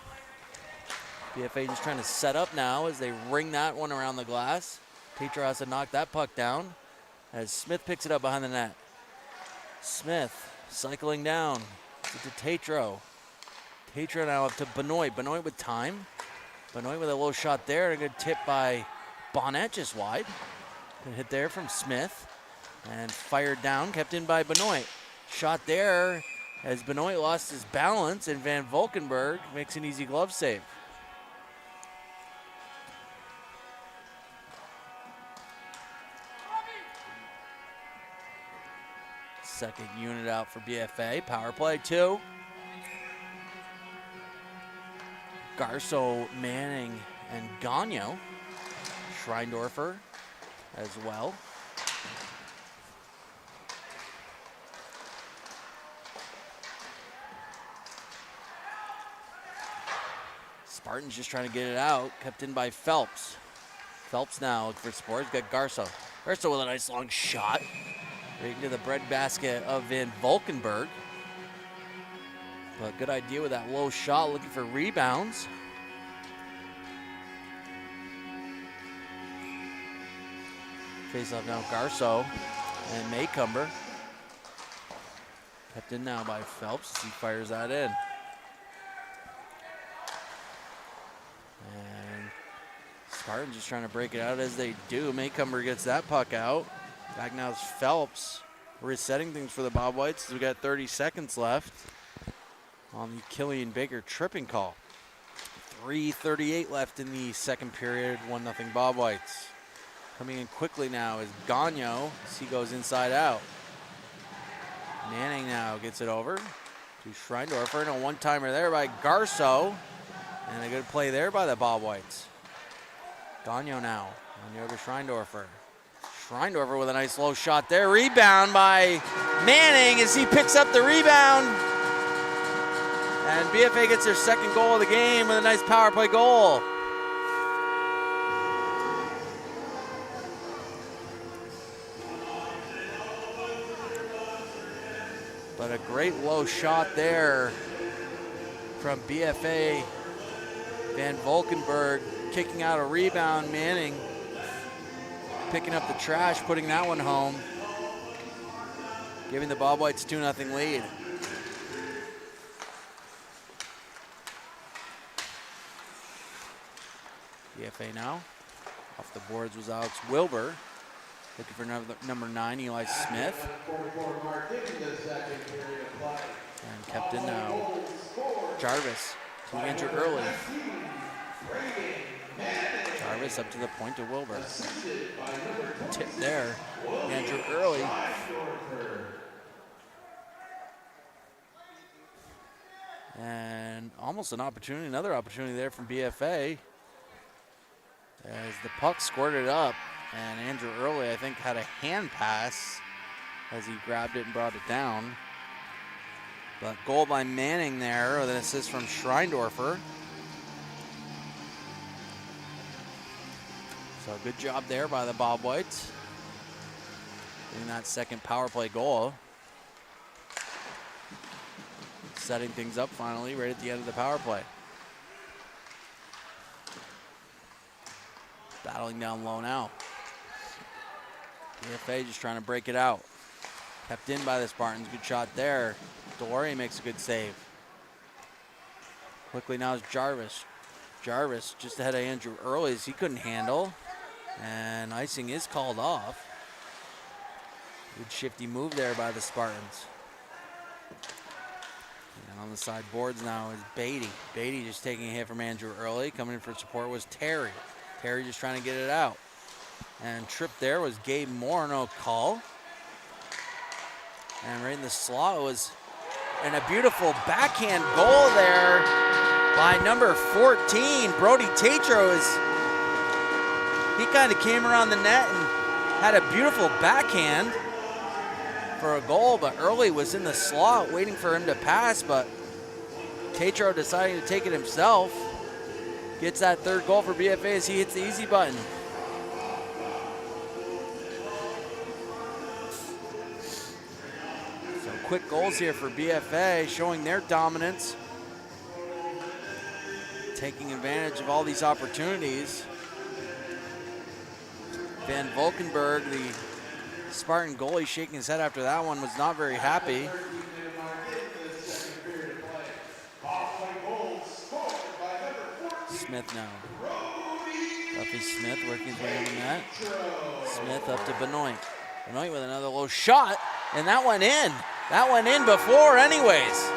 BFA just trying to set up now as they ring that one around the glass. Tatro has to knock that puck down as Smith picks it up behind the net. Smith cycling down to Tatro. Tatro now up to Benoit. Benoit with time. Benoit with a low shot there. A good tip by Bonnet just wide. Good hit there from Smith. And fired down, kept in by Benoit. Shot there as Benoit lost his balance and Van Valkenburg makes an easy glove save. Second unit out for BFA. Power play 2. Garso, Manning, and Gagno. Schreindorfer as well. Spartans just trying to get it out. Kept in by Phelps. Phelps now looking for support. He's got Garso. Garso with a nice long shot. Right into the breadbasket of Van Valkenburg. But good idea with that low shot, looking for rebounds. Face off now Garso and Maycumber. Kept in now by Phelps as he fires that in. And Spartans just trying to break it out as they do. Maycumber gets that puck out. Back now is Phelps resetting things for the Bobwhites. We got 30 seconds left on the Killian Baker tripping call. 3:38 left in the second period. 1-0 Bobwhites. Coming in quickly now is Gagno as he goes inside out. Manning now gets it over to Schreindorfer, and a one-timer there by Garso. And a good play there by the Bobwhites. Gagno now on the over Schreindorfer. Schreindorfer with a nice low shot there. Rebound by Manning as he picks up the rebound. And BFA gets their second goal of the game with a nice power play goal. But a great low shot there from BFA. Van Valkenburg kicking out a rebound. Manning picking up the trash, putting that one home. Giving the Bobwhites 2-0 lead. BFA now. Off the boards was Alex Wilbur. Looking for number 9, Eli Smith. And kept in now. Jarvis, he entered early. Jarvis up to the point to Wilbur. Tip there. Andrew early. And almost an opportunity, another opportunity there from BFA. As the puck squirted up, and Andrew Early, I think, had a hand pass as he grabbed it and brought it down. But goal by Manning there with an assist from Schreindorfer. So good job there by the Bobwhites. Getting that second power play goal. Setting things up finally right at the end of the power play. Battling down low now. BFA just trying to break it out. Kept in by the Spartans. Good shot there. Delorier makes a good save. Quickly now is Jarvis. Jarvis just ahead of Andrew Earlys. He couldn't handle. And icing is called off. Good shifty move there by the Spartans. And on the side boards now is Beatty. Beatty just taking a hit from Andrew Early. Coming in for support was Terry. Terry just trying to get it out. And tripped there was Gabe Moore, no call. And right in the slot was, and a beautiful backhand goal there by number 14, Brody Tatro. He kind of came around the net and had a beautiful backhand for a goal, but Early was in the slot waiting for him to pass, but Tatro deciding to take it himself. Gets that third goal for BFA as he hits the easy button. So quick goals here for BFA, showing their dominance. Taking advantage of all these opportunities. Van Valkenburg, the Spartan goalie, shaking his head after that one, was not very happy. Smith now. Duffy Smith working his way on the net. Smith up to Benoit. Benoit with another low shot, and that went in. That went in before anyways.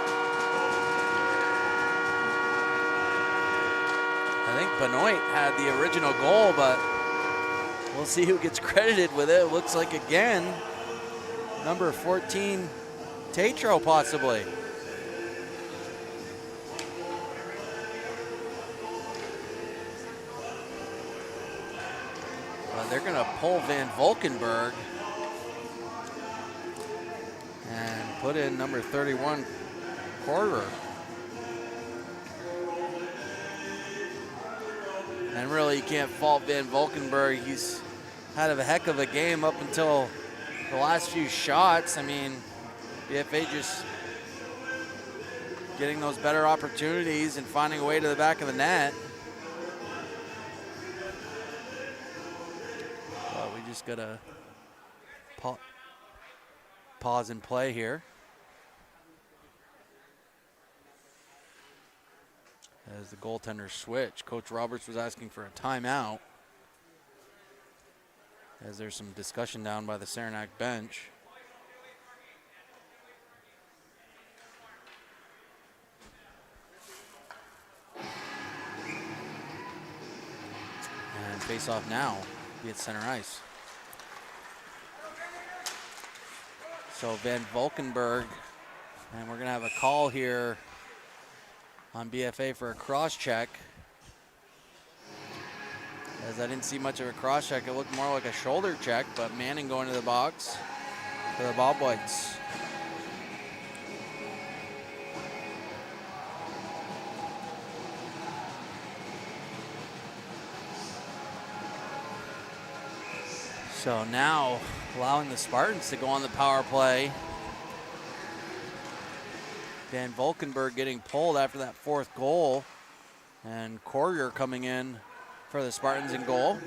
I think Benoit had the original goal, but we'll see who gets credited with it. It looks like, again, number 14, Tatro possibly. But they're going to pull Van Valkenburg and put in number 31, Corder. And really, you can't fault Van Valkenburg. He's had a heck of a game up until the last few shots. I mean, BFA just getting those better opportunities and finding a way to the back of the net. But we just gotta pause and play here. As the goaltenders switch, Coach Roberts was asking for a timeout as there's some discussion down by the Saranac bench. And face off now, be at center ice. So Van Valkenburg, and we're gonna have a call here on BFA for a cross check. As I didn't see much of a cross check, it looked more like a shoulder check, but Manning going to the box for the Bobwhites. So now allowing the Spartans to go on the power play. Van Valkenburg getting pulled after that fourth goal. And Corrier coming in for the Spartans in goal.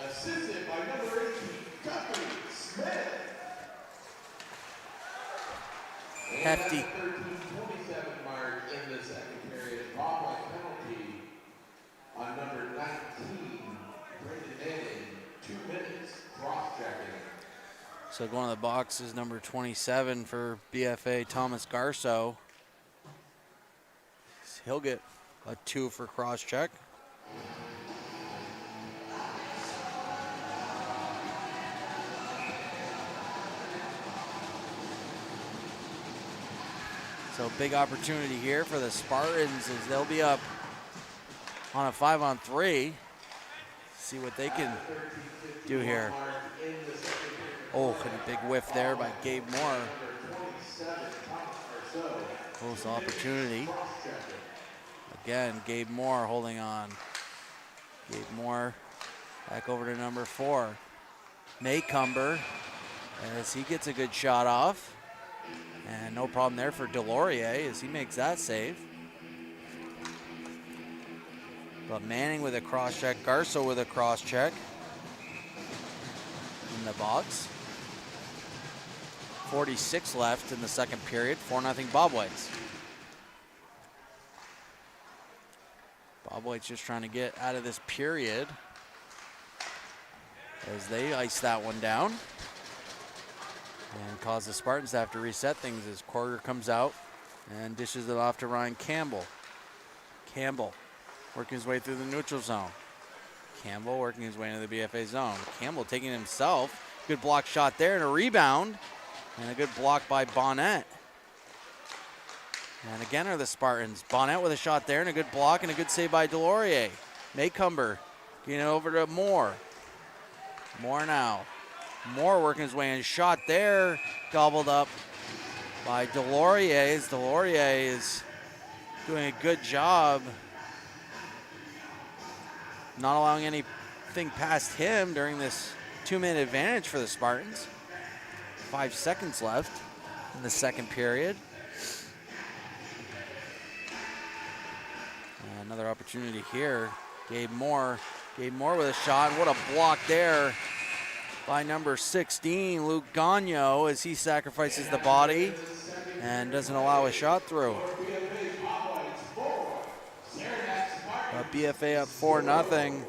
Assisted by number 18, Duffy Smith. Hefty. 13-27 mark in the second period. Bobwhite penalty on number 19, Brandon Manning, 2 minutes, cross-checking. So going to the box is number 27 for BFA, Thomas Garso. He'll get a 2 for cross-check. So big opportunity here for the Spartans as they'll be up on a 5-on-3. see what they can do here. Oh, and a big whiff there by Gabe Moore. Close opportunity. Again, Gabe Moore holding on. Gabe Moore back over to number 4. Maycumber, as he gets a good shot off. And no problem there for Delorier as he makes that save. But Manning with a cross check, Garso with a cross check in the box. 46 left in the second period, 4-0 Bobwhites. Bobwhites just trying to get out of this period as they ice that one down and cause the Spartans to have to reset things as Corger comes out and dishes it off to Ryan Campbell. Campbell working his way through the neutral zone. Campbell working his way into the BFA zone. Campbell taking himself. Good block shot there and a rebound. And a good block by Bonnet. And again are the Spartans. Bonnet with a shot there and a good block and a good save by Delorier. Maycumber getting it over to Moore. Moore now. Moore working his way in. Shot there. Gobbled up by Delorier. Delorier is doing a good job not allowing anything past him during this 2-minute advantage for the Spartans. 5 seconds left in the second period. And another opportunity here. Gabe Moore with a shot. What a block there by number 16, Luke Gagno, as he sacrifices the body and doesn't allow a shot through. BFA up 4-0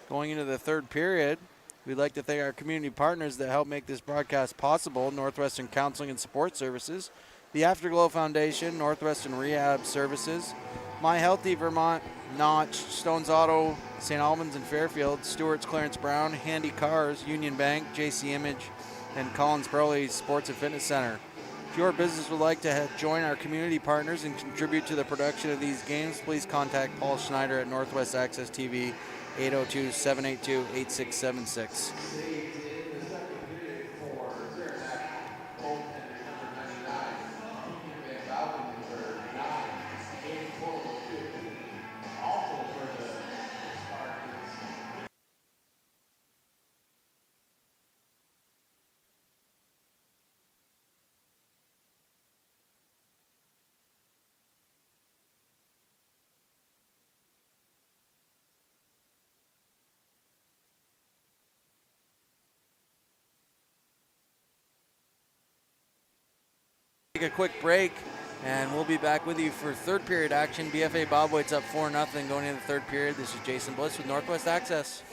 going into the third period. We'd like to thank our community partners that help make this broadcast possible: Northwestern Counseling and Support Services, the Afterglow Foundation, Northwestern Rehab Services, My Healthy Vermont, Notch, Stones Auto, St. Albans and Fairfield, Stewart's Clarence Brown, Handy Cars, Union Bank, JC Image, and Collins Burley Sports and Fitness Center. If your business would like to join our community partners and contribute to the production of these games, please contact Paul Schneider at Northwest Access TV, 802-782-8676. Take a quick break, and we'll be back with you for third period action. BFA Bobwhite's up 4-0 going into the third period. This is Jason Bliss with Northwest Access.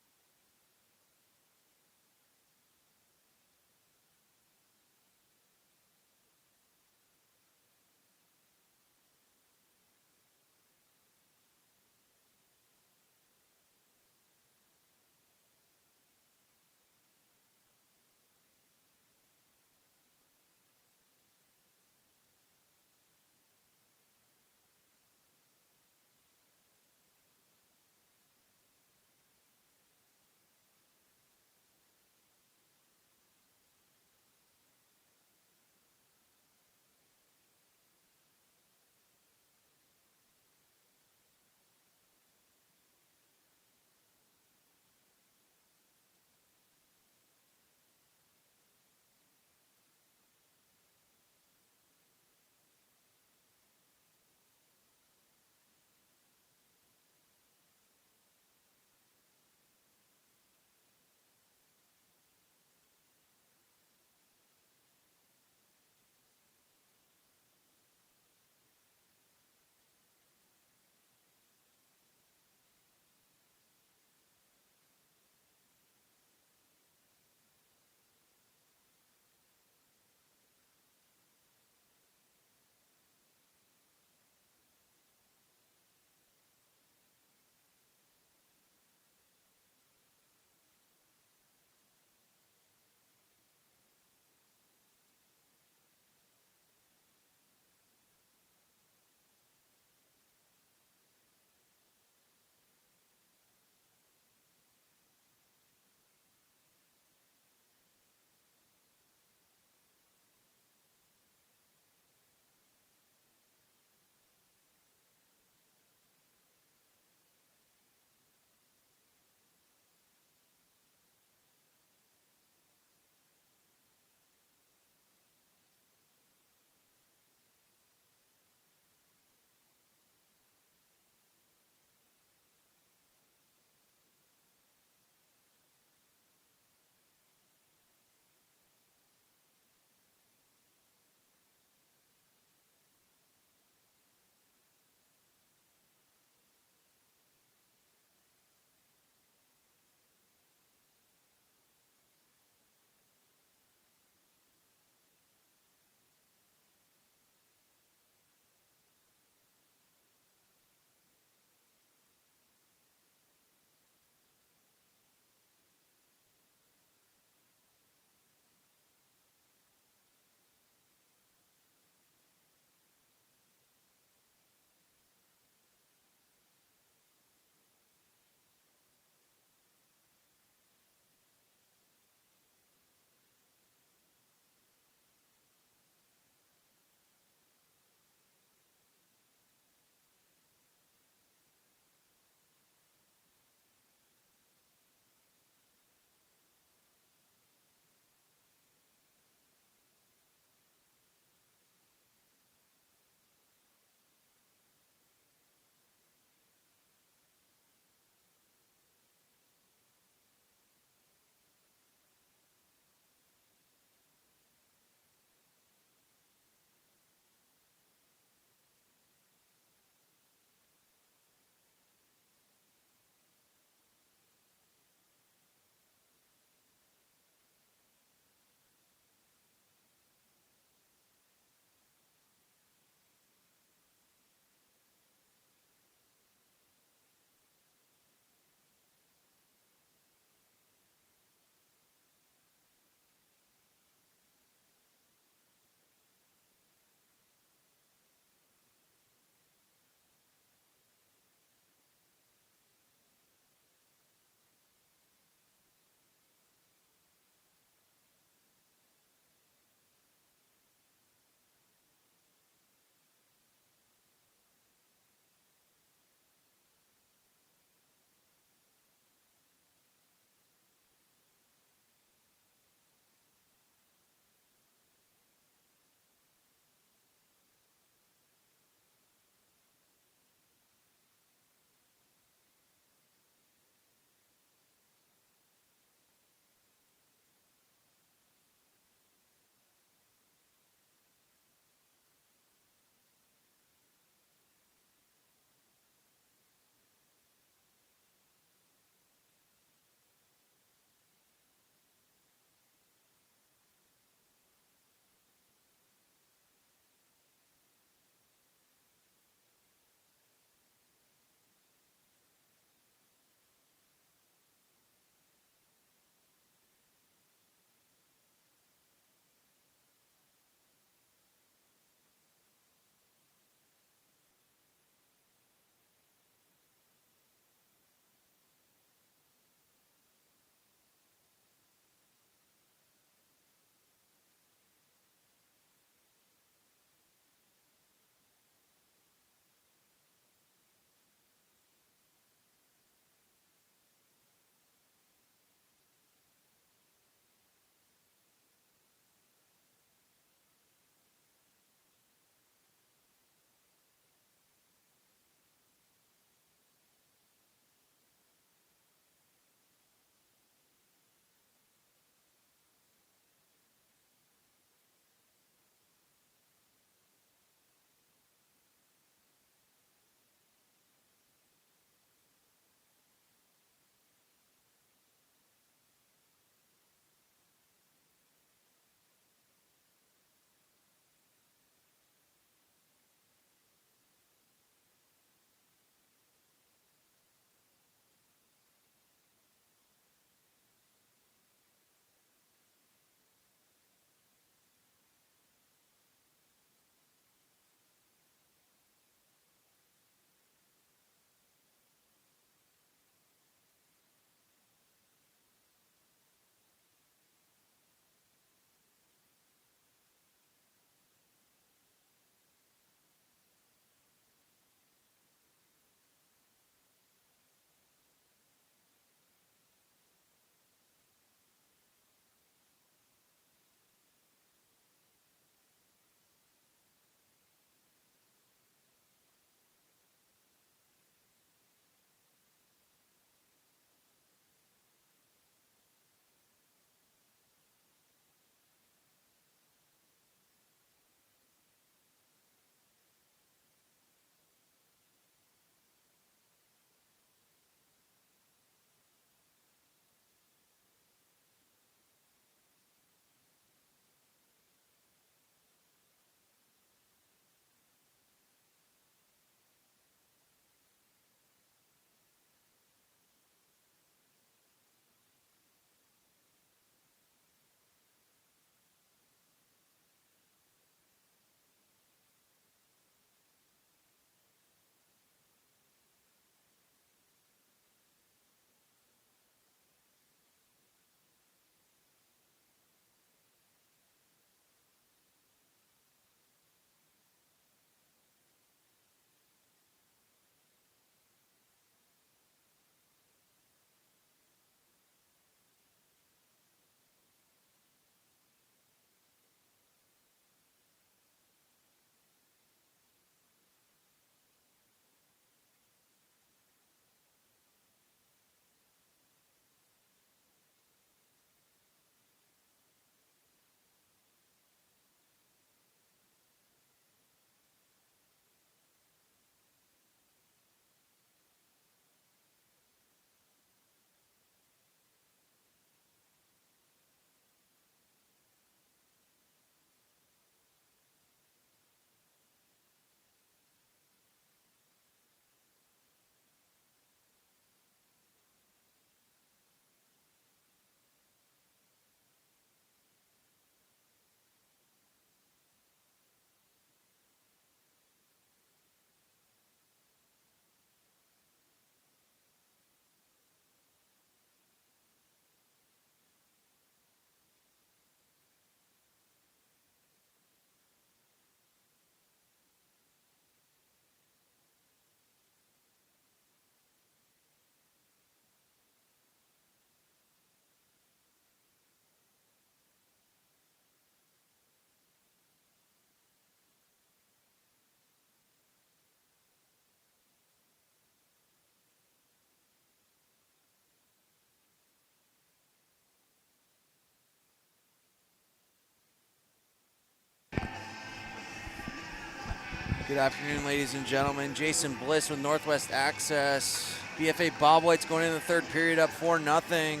Good afternoon, ladies and gentlemen. Jason Bliss with Northwest Access. BFA Bobwhite's going in the third period up 4-0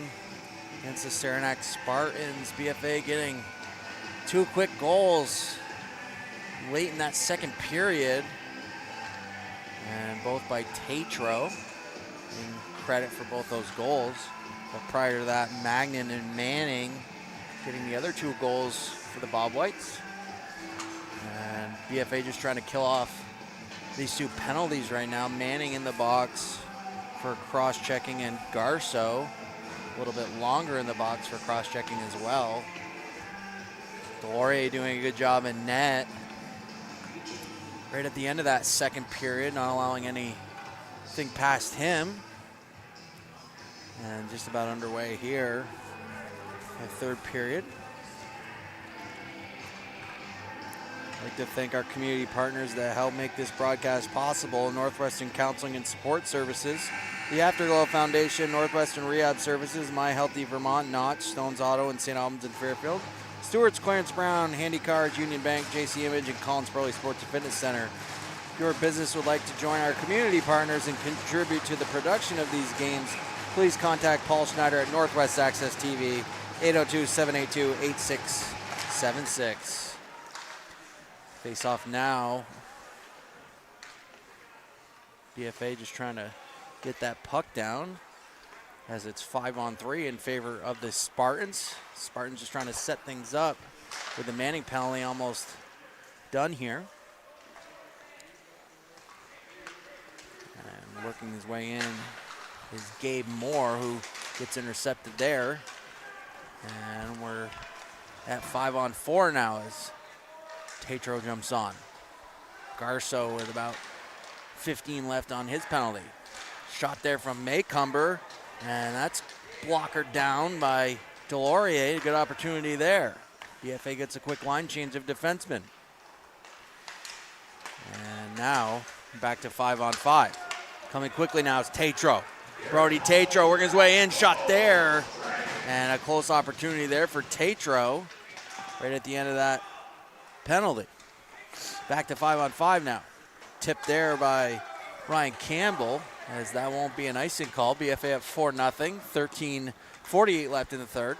against the Saranac Spartans. BFA getting 2 quick goals late in that second period, and both by Tatro. And credit for both those goals. But prior to that, Magnan and Manning getting the other 2 goals for the Bobwhites. And BFA just trying to kill off these 2 penalties right now. Manning in the box for cross-checking, and Garso a little bit longer in the box for cross-checking as well. Delorier doing a good job in net. Right at the end of that second period, not allowing anything past him. And just about underway here, the third period. I'd like to thank our community partners that help make this broadcast possible: Northwestern Counseling and Support Services, the Afterglow Foundation, Northwestern Rehab Services, My Healthy Vermont, Notch, Stones Auto in St. Albans and Fairfield, Stewart's Clarence Brown, Handy Cards, Union Bank, JC Image, and Collins Burley Sports and Fitness Center. If your business would like to join our community partners and contribute to the production of these games, please contact Paul Schneider at Northwest Access TV, 802-782-8676. Face off now. BFA just trying to get that puck down as it's 5-on-3 in favor of the Spartans. Spartans just trying to set things up with the Manning penalty almost done here. And working his way in is Gabe Moore, who gets intercepted there. And we're at 5-on-4 now as Tatro jumps on. Garso with about 15 left on his penalty. Shot there from Maycumber, and that's blockered down by Delorier. Good opportunity there. BFA gets a quick line change of defensemen. And now back to 5-on-5. Coming quickly now is Tatro. Brody Tatro working his way in, shot there. And a close opportunity there for Tatro right at the end of that penalty. Back to 5-on-5 now. Tipped there by Ryan Campbell, as that won't be an icing call. BFA up 4-0, 13:48 left in the third.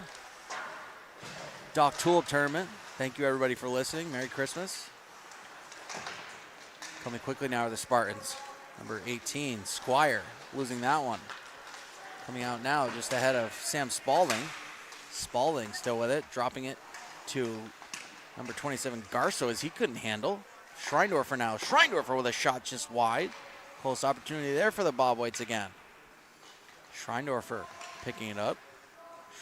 Doc Tulip Tournament. Thank you everybody for listening. Merry Christmas. Coming quickly now are the Spartans. Number 18, Squire, losing that one. Coming out now just ahead of Sam Spalding. Spalding still with it, dropping it to number 27, Garso, as he couldn't handle. Schreindorfer now. Schreindorfer with a shot just wide. Close opportunity there for the Bobwhites again. Schreindorfer picking it up.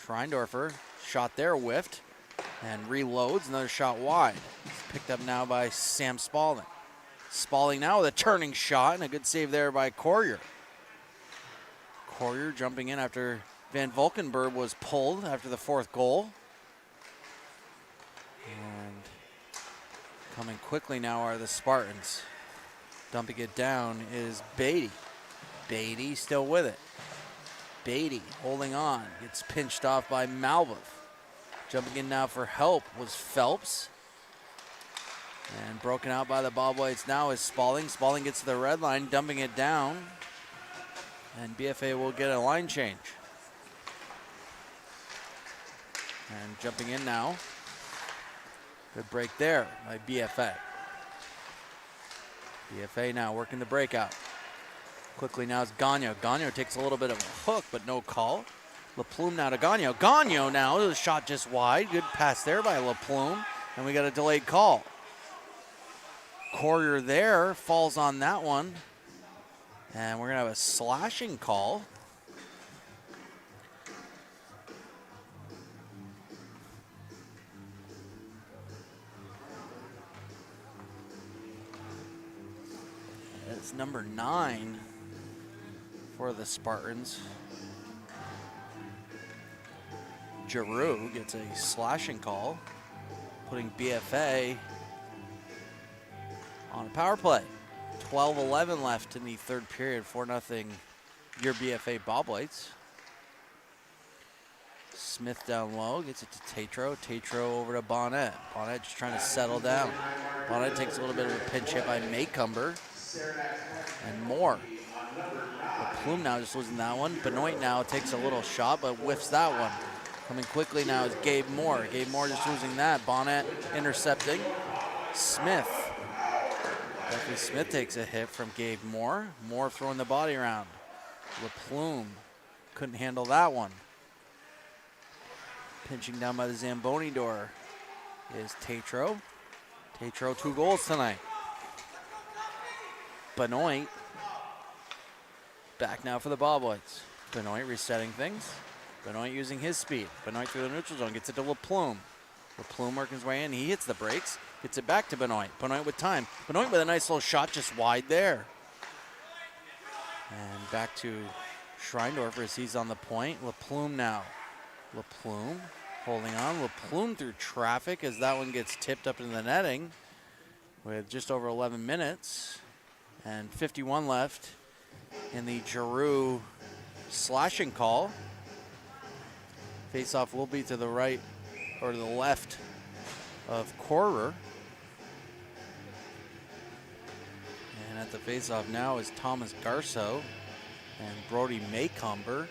Schreindorfer, shot there, whiffed, and reloads. Another shot wide. Picked up now by Sam Spalding. Spalding now with a turning shot, and a good save there by Corrier. Corrier jumping in after Van Valkenburg was pulled after the 4th goal. And coming quickly now are the Spartans. Dumping it down is Beatty. Beatty still with it. Beatty holding on. Gets pinched off by Malbuth. Jumping in now for help was Phelps. And broken out by the Bobwhites now is Spalding. Spalding gets to the red line, dumping it down. And BFA will get a line change. And jumping in now. Good break there by BFA. BFA now working the breakout. Quickly now is Gagno. Gagno takes a little bit of a hook, but no call. LaPlume now to Gagno. Gagno now, the shot just wide. Good pass there by LaPlume. And we got a delayed call. Corrier there falls on that one. And we're going to have a slashing call. It's number 9 for the Spartans. Giroux gets a slashing call, putting BFA on a power play. 12-11 left in the third period, 4-0 your BFA Bobwhites. Smith down low, gets it to Tatro. Tatro over to Bonnet. Bonnet just trying to settle down. Bonnet takes a little bit of a pinch hit by Maycumber. And more. Plume now just losing that one. Benoit now takes a little shot, but whiffs that one. Coming quickly now is Gabe Moore. Gabe Moore just losing that. Bonnet intercepting. Smith. Definitely Smith takes a hit from Gabe Moore. Moore throwing the body around. LaPlume couldn't handle that one. Pinching down by the Zamboni door is Tatro. Tatro 2 goals tonight. Benoit back now for the Bobwhites. Benoit resetting things. Benoit using his speed. Benoit through the neutral zone, gets it to LaPlume. LaPlume working his way in, he hits the brakes, gets it back to Benoit. Benoit with time. Benoit with a nice little shot just wide there. And back to Schreindorfer as he's on the point. LaPlume now. LaPlume holding on. LaPlume through traffic as that one gets tipped up into the netting with just over 11 minutes and 51 left in the Giroux slashing call. Face-off will be to the right or to the left of Corer. And at the face-off now is Thomas Garceau and Brody Maycumber.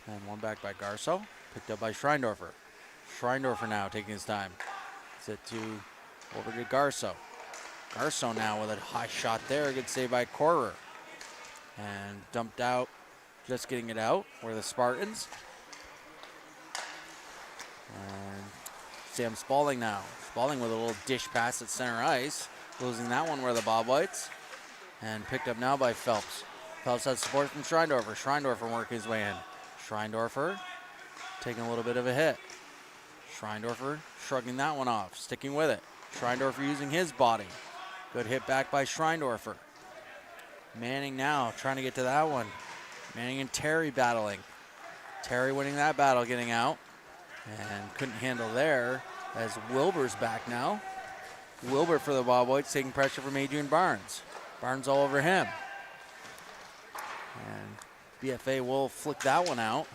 And one back by Garceau, picked up by Schreindorfer. Schreindorfer now taking his time. Set to over to Garceau. Garceau now with a high shot there. Good save by Corer. And dumped out, just getting it out, were the Spartans. And Sam Spalding now. Spalding with a little dish pass at center ice. Losing that one were the Bobwhites. And picked up now by Phelps. Phelps has support from Schreindorfer. Schreindorfer working his way in. Schreindorfer taking a little bit of a hit. Schreindorfer shrugging that one off, sticking with it. Schreindorfer using his body. Good hit back by Schreindorfer. Manning now trying to get to that one. Manning and Terry battling. Terry winning that battle, getting out. And couldn't handle there as Wilbur's back now. Wilbur for the Bobwhites taking pressure from Adrian Barnes. Barnes all over him. And BFA will flick that one out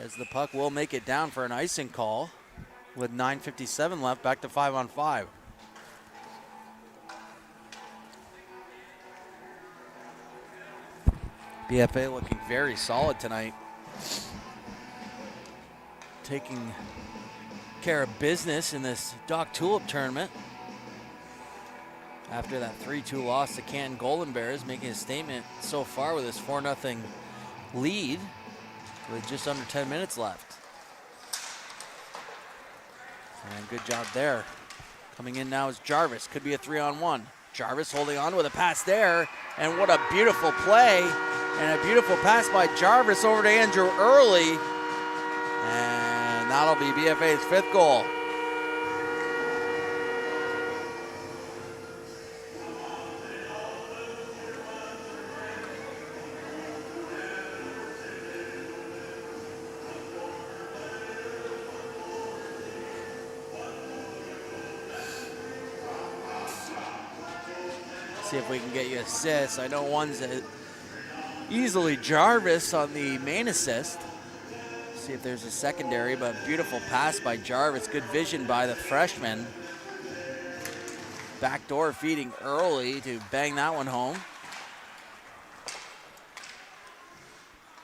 as the puck will make it down for an icing call with 9:57 left, back to 5-on-5. BFA looking very solid tonight. Taking care of business in this Doc Tulip tournament. After that 3-2 loss to Canton Golden Bears, making a statement so far with his 4-0 lead with just under 10 minutes left. And good job there. Coming in now is Jarvis. Could be a 3-on-1. Jarvis holding on with a pass there. And what a beautiful play. And a beautiful pass by Jarvis over to Andrew Early. And that'll be BFA's 5th goal. See if we can get you assists. I know one's easily Jarvis on the main assist. See if there's a secondary, but beautiful pass by Jarvis. Good vision by the freshman. Backdoor feeding Early to bang that one home.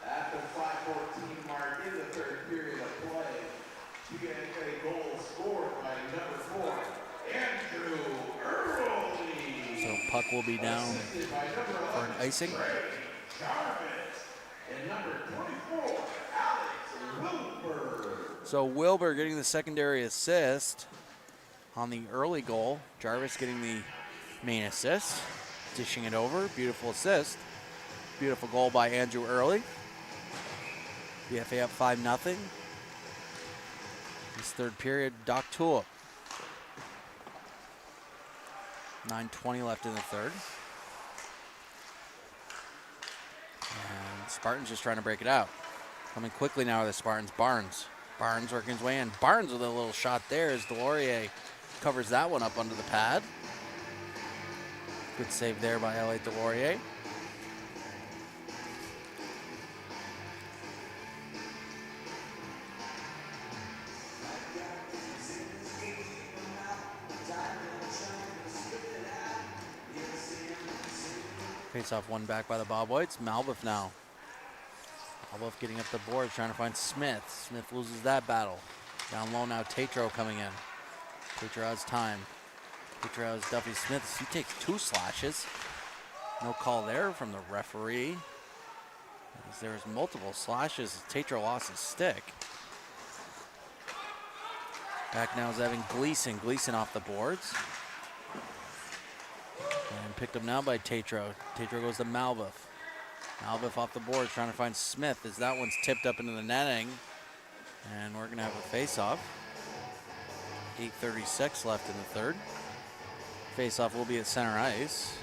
At the 5:14 mark in the 3rd period of play, you get a goal scored by number 4, Andrew Early. So puck will be down for an icing. Jarvis and number 24, Alex Wilbur. So Wilbur getting the secondary assist on the Early goal. Jarvis getting the main assist, dishing it over. Beautiful assist. Beautiful goal by Andrew Early. BFA up 5-0. This 3rd period, Doc Tulip. 9:20 left in the 3rd. And Spartans just trying to break it out. Coming quickly now are the Spartans. Barnes. Barnes working his way in. Barnes with a little shot there as Delorier covers that one up under the pad. Good save there by L.A. Delorier. Face-off one back by the Bobwhites. Malbuff now. Malbuff getting up the board, trying to find Smith. Smith loses that battle. Down low now, Tatro coming in. Tatro has time. Tatro has Duffy Smith. He takes 2 slashes. No call there from the referee. As there's multiple slashes. Tatro lost his stick. Back now is having Gleason. Gleason off the boards. And picked up now by Tatro. Tatro goes to Malbuff. Malbuff off the board, trying to find Smith as that one's tipped up into the netting. And we're going to have a face-off. 8:36 left in the third. Face-off will be at center ice.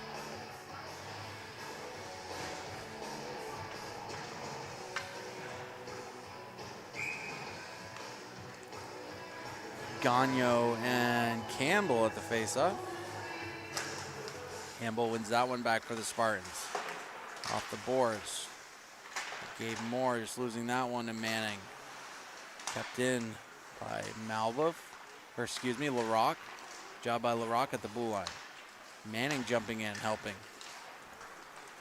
Gagnon and Campbell at the face-off. Campbell wins that one back for the Spartans. Off the boards. Gabe Moore just losing that one to Manning. Kept in by Larocque. Job by Larocque at the blue line. Manning jumping in, helping.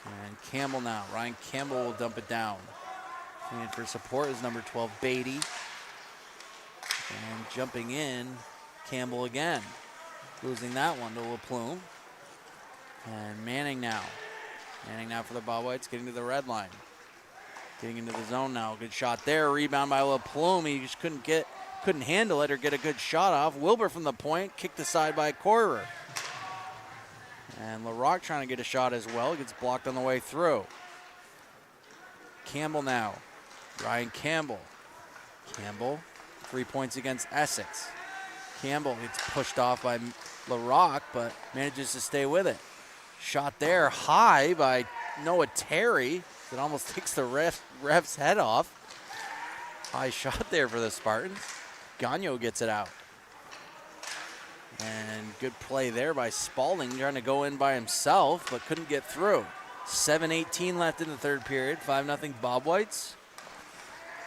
And Campbell now. Ryan Campbell will dump it down. And for support is number 12, Beatty. And jumping in, Campbell again. Losing that one to LaPlume. And Manning now. Manning now for the Bobwhites, getting to the red line. Getting into the zone now. Good shot there. Rebound by LaPlume. He just couldn't handle it or get a good shot off. Wilbur from the point, kicked aside by Corer. And Larocque trying to get a shot as well. Gets blocked on the way through. Campbell now. Ryan Campbell. Campbell, 3 points against Essex. Campbell gets pushed off by Larocque, but manages to stay with it. Shot there high by Noah Terry. It almost takes the ref's head off. High shot there for the Spartans. Gagnon gets it out. And good play there by Spalding, trying to go in by himself, but couldn't get through. 7:18 left in the third period. 5-0 Bobwhites.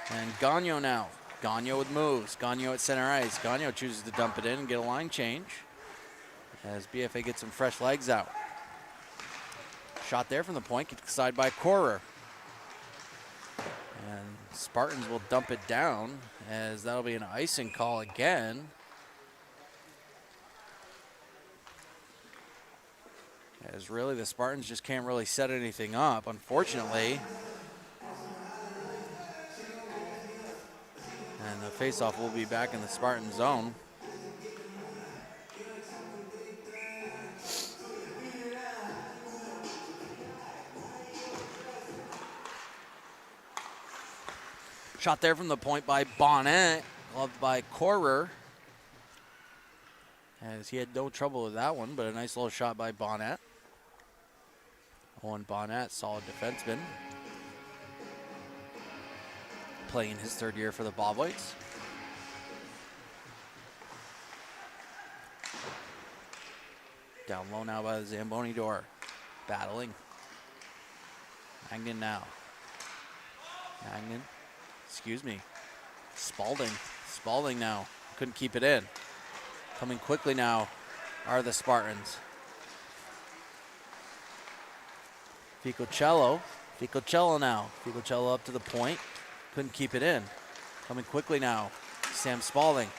And Gagnon now. Gagnon with moves. Gagnon at center ice. Gagnon chooses to dump it in and get a line change as BFA gets some fresh legs out. Shot there from the point, kicked aside by Corer. And Spartans will dump it down as that'll be an icing call again. As really the Spartans just can't really set anything up, unfortunately. And the faceoff will be back in the Spartan zone. Shot there from the point by Bonnet, gloved by Corer. As he had no trouble with that one, but a nice little shot by Bonnet. Owen Bonnet, solid defenseman. Playing his third year for the Bobwhites. Down low now by the Zamboni door. Battling. Magnan now. Magnan. Excuse me. Spalding. Spalding now. Couldn't keep it in. Coming quickly now are the Spartans. Ficocello. Ficocello now. Ficocello up to the point. Couldn't keep it in. Coming quickly now. Sam Spalding.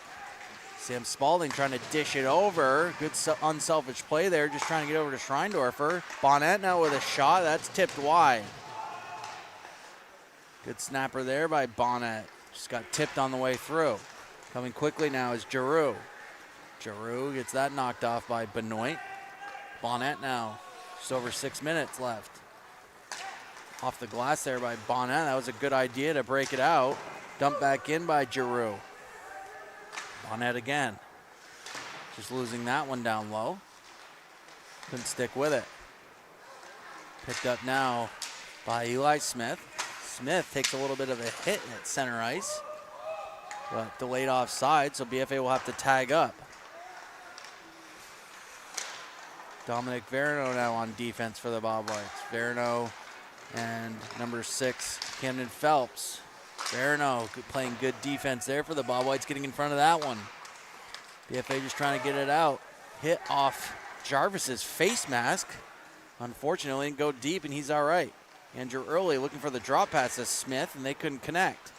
Sam Spalding trying to dish it over. Good unselfish play there. Just trying to get over to Schreindorfer. Bonnet now with a shot. That's tipped wide. Good snapper there by Bonnet. Just got tipped on the way through. Coming quickly now is Giroux. Giroux gets that knocked off by Benoit. Bonnet now. Just over 6 minutes left. Off the glass there by Bonnet. That was a good idea to break it out. Dumped back in by Giroux. Bonnet again. Just losing that one down low. Couldn't stick with it. Picked up now by Eli Smith. Smith takes a little bit of a hit at center ice, but delayed offside, so BFA will have to tag up. Dominic Verno now on defense for the Bobwhites. Verno and number 6, Camden Phelps. Verno playing good defense there for the Bobwhites, getting in front of that one. BFA just trying to get it out. Hit off Jarvis's face mask. Unfortunately, didn't go deep, and he's all right. Andrew Early looking for the drop pass to Smith, and they couldn't connect.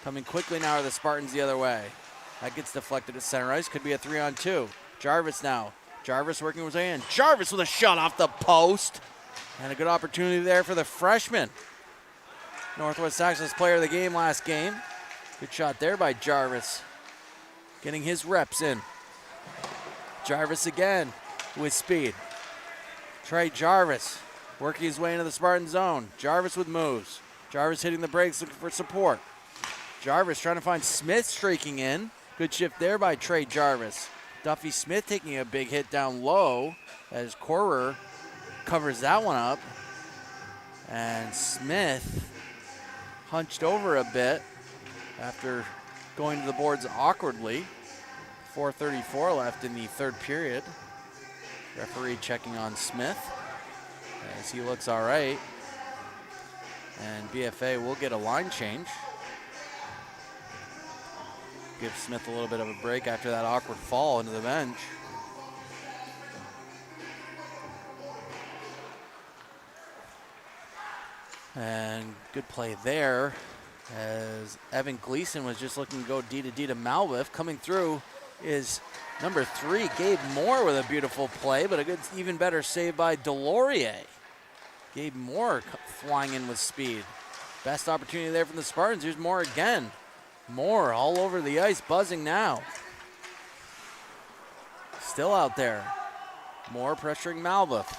Coming quickly now are the Spartans the other way. That gets deflected at center ice. Could be a 3-on-2. Jarvis now. Jarvis working his way in. Jarvis with a shot off the post. And a good opportunity there for the freshman. Northwest Access player of the game last game. Good shot there by Jarvis. Getting his reps in. Jarvis again with speed. Trey Jarvis working his way into the Spartan zone. Jarvis with moves. Jarvis hitting the brakes, looking for support. Jarvis trying to find Smith streaking in. Good shift there by Trey Jarvis. Duffy Smith taking a big hit down low as Corer covers that one up. And Smith hunched over a bit after going to the boards awkwardly. 4:34 left in the third period. Referee checking on Smith as he looks all right. And BFA will get a line change. Give Smith a little bit of a break after that awkward fall into the bench. And good play there as Evan Gleason was just looking to go D to D to Malviff. Coming through is number 3, Gabe Moore with a beautiful play, but a good, even better save by Delorier. Gabe Moore flying in with speed. Best opportunity there from the Spartans. Here's Moore again. Moore all over the ice, buzzing now. Still out there. Moore pressuring Malviff.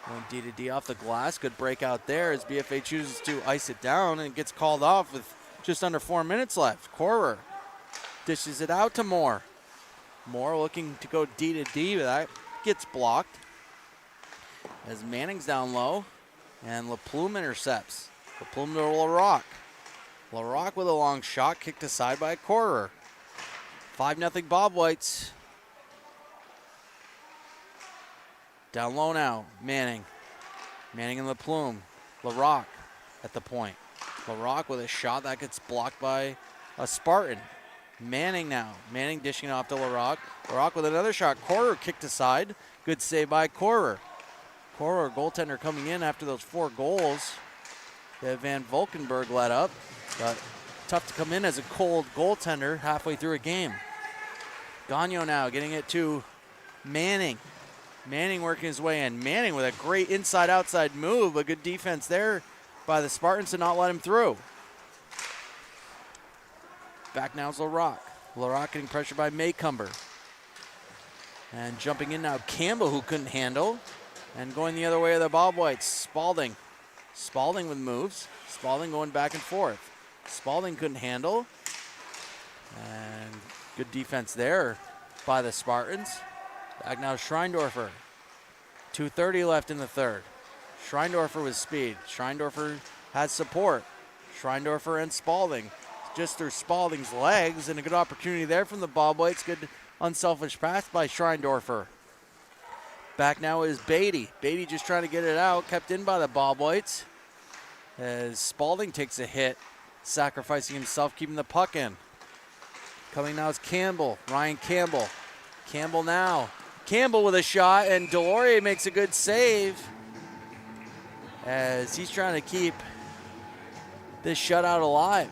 Going D to D off the glass. Good breakout there as BFA chooses to ice it down and gets called off with just under 4 minutes left. Corer dishes it out to Moore. Moore looking to go D to D, but that gets blocked. As Manning's down low and LaPlume intercepts. LaPlume to LaRock. LaRock with a long shot, kicked aside by Corer. 5-0 Bobwhites. Down low now, Manning. Manning and LaPlume. LaRock at the point. LaRock with a shot that gets blocked by a Spartan. Manning now. Manning dishing it off to LaRock. LaRock with another shot. Corer kicked aside. Good save by Corer. Corer, goaltender coming in after those 4 goals that Van Valkenburg let up. But tough to come in as a cold goaltender halfway through a game. Gagnon now getting it to Manning. Manning working his way in. Manning with a great inside-outside move. A good defense there by the Spartans to not let him through. Back now is LaRock. LaRock getting pressured by Maycumber. And jumping in now, Campbell, who couldn't handle. And going the other way are the Bobwhites. Spalding. Spalding with moves. Spalding going back and forth. Spalding couldn't handle. And good defense there by the Spartans. Back now Schreindorfer. 2:30 left in the third. Schreindorfer with speed. Schreindorfer has support. Schreindorfer and Spalding. Just through Spalding's legs, and a good opportunity there from the Bobwhites. Good unselfish pass by Schreindorfer. Back now is Beatty. Beatty just trying to get it out, kept in by the Bobwhites. As Spalding takes a hit, sacrificing himself, keeping the puck in. Coming now is Campbell, Ryan Campbell. Campbell now. Campbell with a shot, and Delorier makes a good save as he's trying to keep this shutout alive.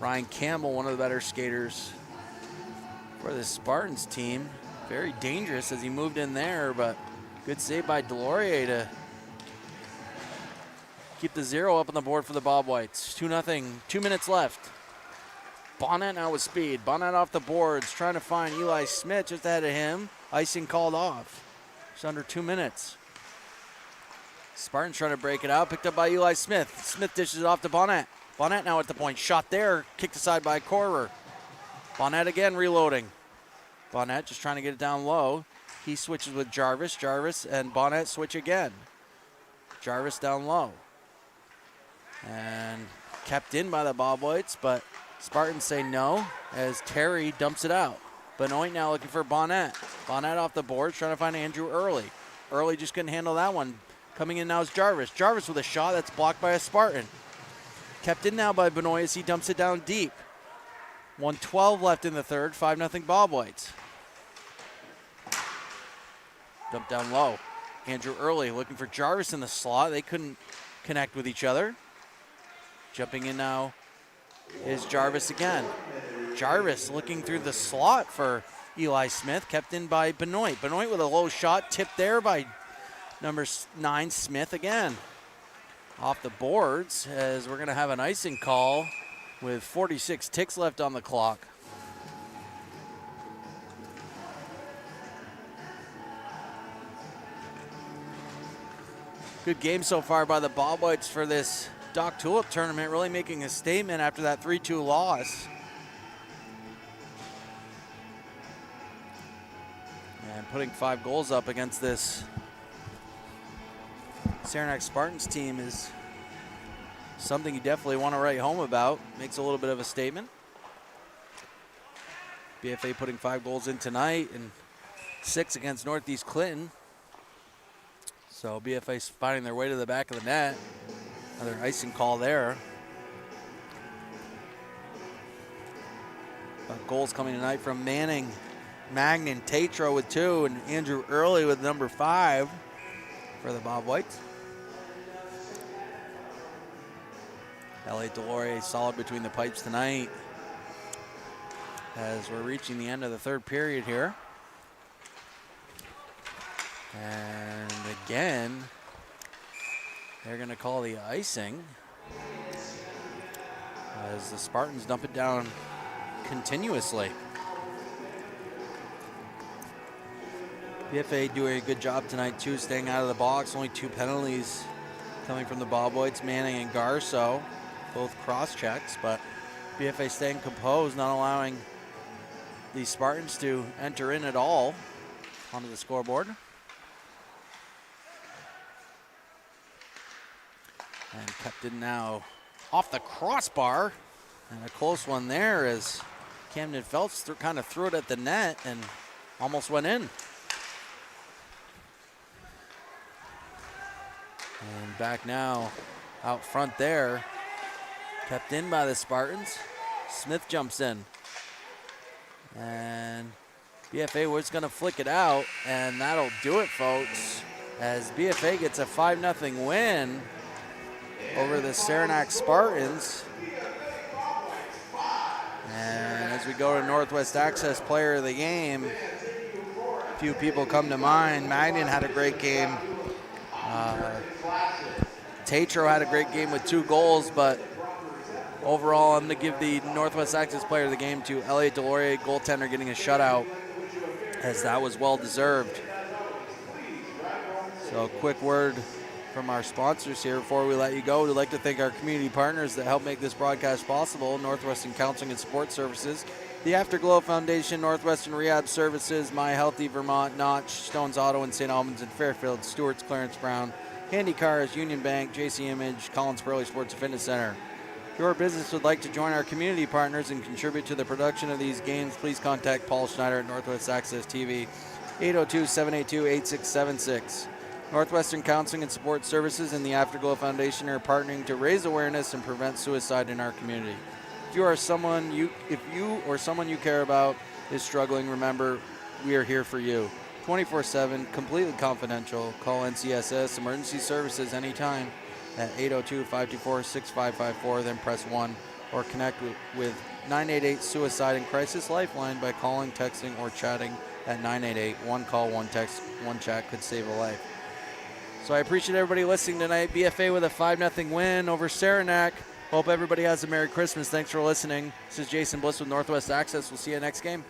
Ryan Campbell, one of the better skaters for the Spartans team. Very dangerous as he moved in there, but good save by Delorier to keep the 0 up on the board for the Bobwhites. 2-0, 2 minutes left. Bonnet now with speed. Bonnet off the boards, trying to find Eli Smith just ahead of him. Icing called off. Just under 2 minutes. Spartans trying to break it out, picked up by Eli Smith. Smith dishes it off to Bonnet. Bonnet now at the point. Shot there, kicked aside by Corer. Bonnet again reloading. Bonnet just trying to get it down low. He switches with Jarvis. Jarvis and Bonnet switch again. Jarvis down low. And kept in by the Bobwhites, but Spartans say no as Terry dumps it out. Benoit now looking for Bonnet. Bonnet off the board, trying to find Andrew Early. Early just couldn't handle that one. Coming in now is Jarvis. Jarvis with a shot that's blocked by a Spartan. Kept in now by Benoit as he dumps it down deep. 1:12 left in the third, 5-0 Bobwhites. Dumped down low. Andrew Early looking for Jarvis in the slot. They couldn't connect with each other. Jumping in now is Jarvis again. Jarvis looking through the slot for Eli Smith, kept in by Benoit. Benoit with a low shot, tipped there by number 9, Smith again. Off the boards as we're going to have an icing call with 46 ticks left on the clock. Good game so far by the Bobwhites for this Doc Tulip tournament, really making a statement after that 3-2 loss. And putting 5 goals up against this Saranac Spartans team is something you definitely want to write home about. Makes a little bit of a statement. BFA putting 5 goals in tonight and 6 against Northeast Clinton. So BFA's finding their way to the back of the net. Another icing call there. Goals coming tonight from Manning, Magnan, Tatro with 2, and Andrew Early with number 5 for the Bobwhites. Elliot Delorier solid between the pipes tonight as we're reaching the end of the third period here. And again, they're going to call the icing as the Spartans dump it down continuously. BFA doing a good job tonight too, staying out of the box. Only 2 penalties coming from the Bobwhites, Manning and Garso, both cross checks, but BFA staying composed, not allowing the Spartans to enter in at all onto the scoreboard. And kept in now off the crossbar, and a close one there as Camden Phelps kind of threw it at the net and almost went in. And back now out front there, kept in by the Spartans. Smith jumps in. And BFA was going to flick it out, and that'll do it, folks, as BFA gets a 5-0 win over the Saranac Spartans. And as we go to Northwest Access Player of the Game, a few people come to mind. Magnan had a great game. Tatro had a great game with 2 goals, but overall I'm going to give the Northwest Access Player of the Game to Elliot Delorier, goaltender, getting a shutout, as that was well deserved. So a quick word from our sponsors here before we let you go. We'd like to thank our community partners that help make this broadcast possible: Northwestern Counseling and Support Services, the Afterglow Foundation, Northwestern Rehab Services, My Healthy Vermont, Notch, Stones Auto in St. Albans and Fairfield, Stewart's Clarence Brown, Handy Cars, Union Bank, JC Image, Collins Pearly Sports and Fitness Center. If your business would like to join our community partners and contribute to the production of these games, please contact Paul Schneider at Northwest Access TV, 802-782-8676. Northwestern Counseling and Support Services and the Afterglow Foundation are partnering to raise awareness and prevent suicide in our community. If you or someone you care about is struggling, remember, we are here for you. 24/7, completely confidential. Call NCSS Emergency Services anytime at 802-524-6554, then press 1, or connect with 988 Suicide and Crisis Lifeline by calling, texting, or chatting at 988. One call, one text, one chat could save a life. So I appreciate everybody listening tonight. BFA with a 5-0 win over Saranac. Hope everybody has a Merry Christmas. Thanks for listening. This is Jason Bliss with Northwest Access. We'll see you next game.